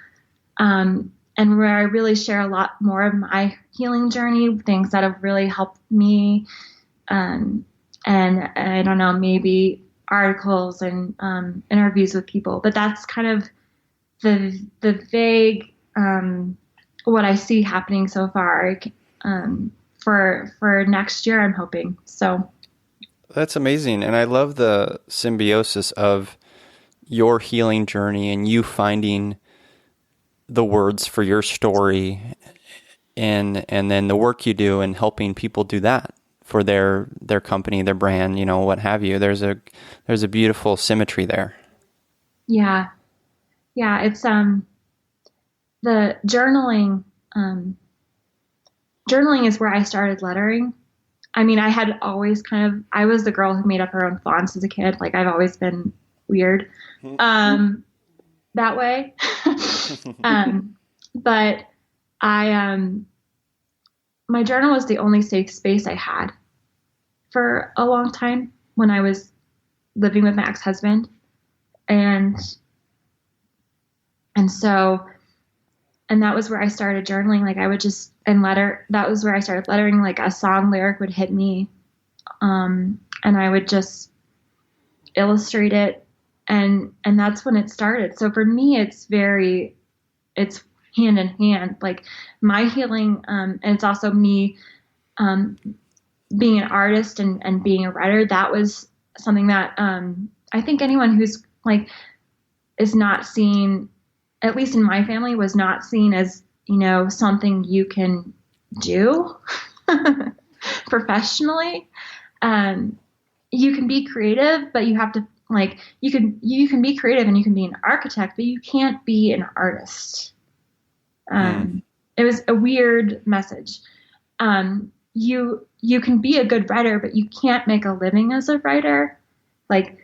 and where I really share a lot more of my healing journey, things that have really helped me, and I don't know, maybe articles and interviews with people. But that's kind of the vague what I see happening so far for next year, I'm hoping. So That's amazing. And I love the symbiosis of your healing journey and you finding the words for your story and then the work you do and helping people do that for their company, their brand, what have you. There's a beautiful symmetry there. Yeah. Yeah. It's, the journaling is where I started lettering. I mean, I had always I was the girl who made up her own fonts as a kid. Like, I've always been weird, that way. But my journal was the only safe space I had for a long time when I was living with my ex-husband. And that was where I started journaling. Like, I would just, that was where I started lettering, like a song lyric would hit me. And I would just illustrate it. And that's when it started. So for me, it's hand in hand, like my healing. And it's also me, being an artist and being a writer. That was something that, I think anyone who's like, is not seen, at least in my family, was not seen as, something you can do professionally. You can be creative, but you have to you can be creative and you can be an architect, but you can't be an artist. It was a weird message. You can be a good writer, but you can't make a living as a writer. Like,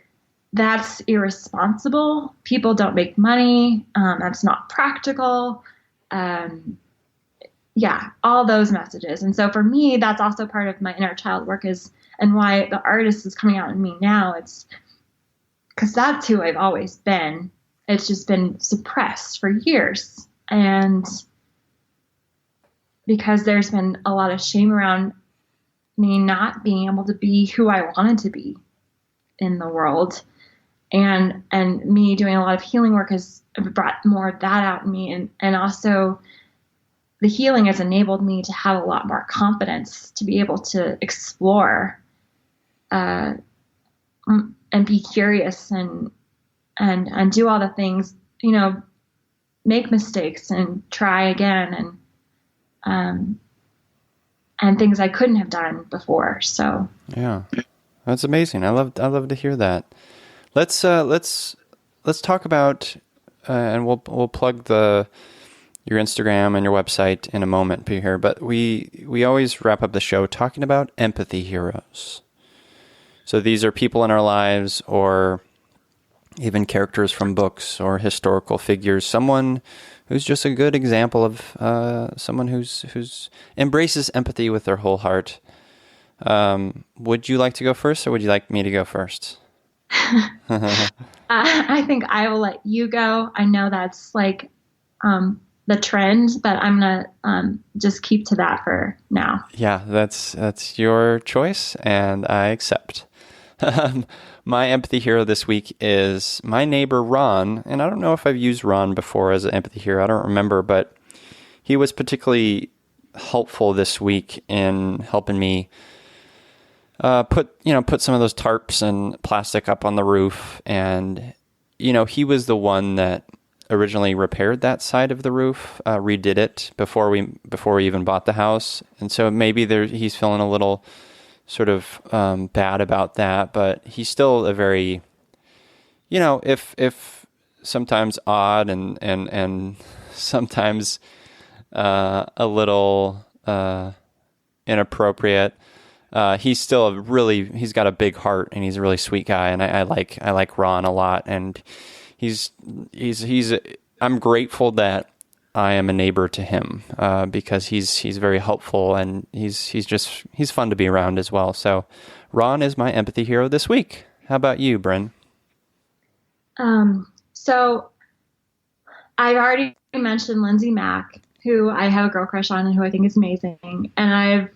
that's irresponsible. People don't make money. That's not practical. Yeah, all those messages. And so for me, that's also part of my inner child work and why the artist is coming out in me now. It's because that's who I've always been. It's just been suppressed for years. And because there's been a lot of shame around me not being able to be who I wanted to be in the world. And me doing a lot of healing work has brought more of that out in me. And also the healing has enabled me to have a lot more confidence to be able to explore, and be curious and do all the things, make mistakes and try again and things I couldn't have done before. So yeah, that's amazing. I love to hear that. Let's talk about, and we'll plug your Instagram and your website in a moment here. But we always wrap up the show talking about empathy heroes. So these are people in our lives, or even characters from books or historical figures. Someone who's just a good example of someone who's embraces empathy with their whole heart. Would you like to go first, or would you like me to go first? I think I will let you go. I know that's like the trend, but I'm gonna just keep to that for now. Yeah, that's your choice, and I accept. My empathy hero this week is my neighbor Ron, and I don't know if I've used Ron before as an empathy hero. I don't remember, but he was particularly helpful this week in helping me put some of those tarps and plastic up on the roof. And, he was the one that originally repaired that side of the roof, redid it before we even bought the house. And so maybe he's feeling a little sort of bad about that, but he's still a very, if sometimes odd and sometimes a little inappropriate. He's still he's got a big heart, and he's a really sweet guy, and I like Ron a lot, and I'm grateful that I am a neighbor to him, because he's very helpful, and he's fun to be around as well. So Ron is my empathy hero this week. How about you, Brynn? So I've already mentioned Lindsay Mack, who I have a girl crush on and who I think is amazing. And I've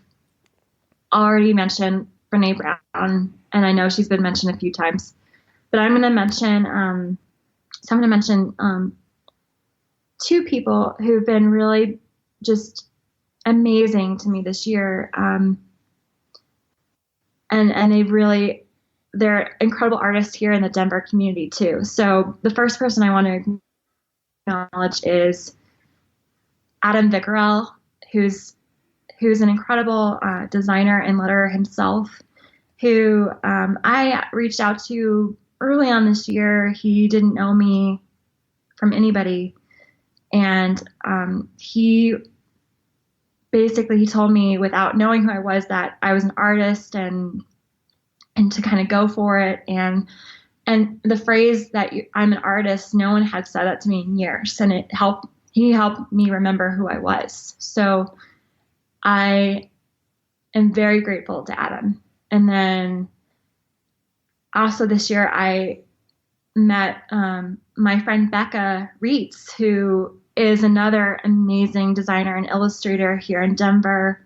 already mentioned Brene Brown, and I know she's been mentioned a few times. But I'm going to mention two people who've been really just amazing to me this year. And they're incredible artists here in the Denver community too. So the first person I want to acknowledge is Adam Vickerell, who's an incredible designer and letterer himself, who I reached out to early on this year. He didn't know me from anybody, and he told me, without knowing who I was, that I was an artist and to kind of go for it. And the phrase that I'm an artist, no one had said that to me in years, and he helped me remember who I was. So I am very grateful to Adam. And then also this year I met my friend Becca Reitz, who is another amazing designer and illustrator here in Denver.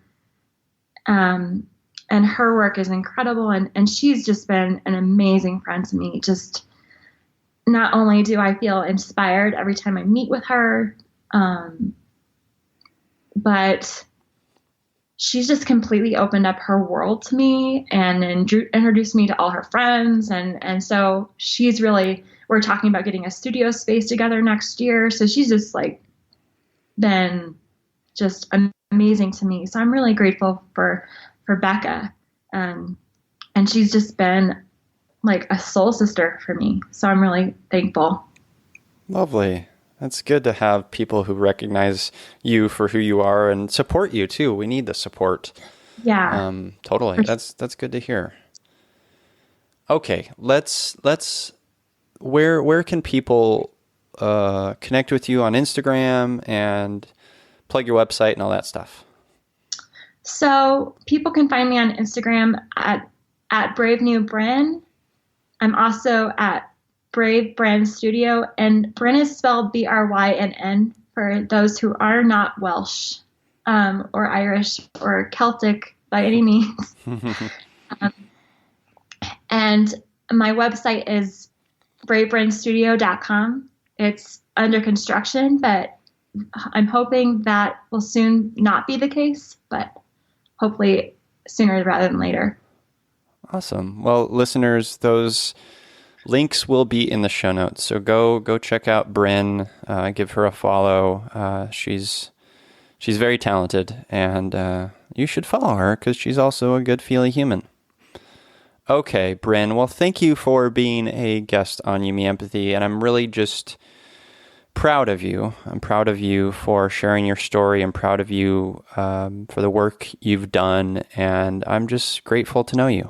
And her work is incredible. And she's just been an amazing friend to me. Just not only do I feel inspired every time I meet with her, but she's just completely opened up her world to me and introduced me to all her friends. And so we're talking about getting a studio space together next year. So she's just been just amazing to me. So I'm really grateful for Becca. And she's just been like a soul sister for me. So I'm really thankful. Lovely. That's good to have people who recognize you for who you are and support you too. We need the support. Yeah. Totally. That's good to hear. Okay, let's where can people connect with you on Instagram and plug your website and all that stuff? So people can find me on Instagram at Brave New Brynn. I'm also at Brave Brynn Studio, and Brynn is spelled Brynn for those who are not Welsh or Irish or Celtic by any means. And my website is bravebrynnstudio.com. It's under construction, but I'm hoping that will soon not be the case, but hopefully sooner rather than later. Awesome. Well, listeners, those links will be in the show notes. So go check out Brynn, give her a follow. She's very talented, and you should follow her because she's also a good feely human. Okay, Brynn, well, thank you for being a guest on You Me Empathy, and I'm really just proud of you. I'm proud of you for sharing your story. I'm proud of you for the work you've done, and I'm just grateful to know you.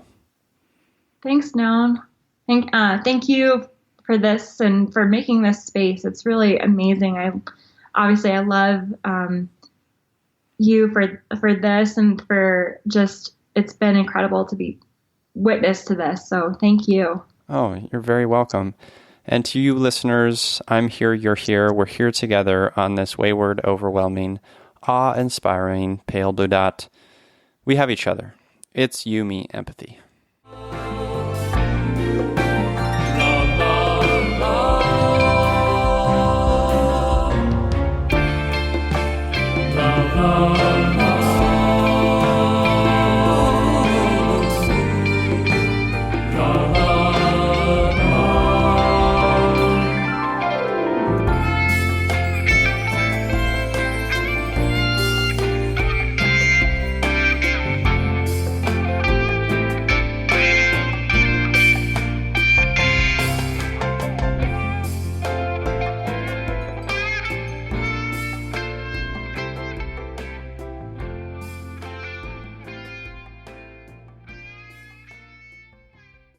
Thanks, Noam. Thank you for this and for making this space. It's really amazing. I love you for this and for just, it's been incredible to be witness to this. So thank you. Oh, you're very welcome. And to you listeners, I'm here, you're here. We're here together on this wayward, overwhelming, awe-inspiring pale blue dot. We have each other. It's You Me Empathy.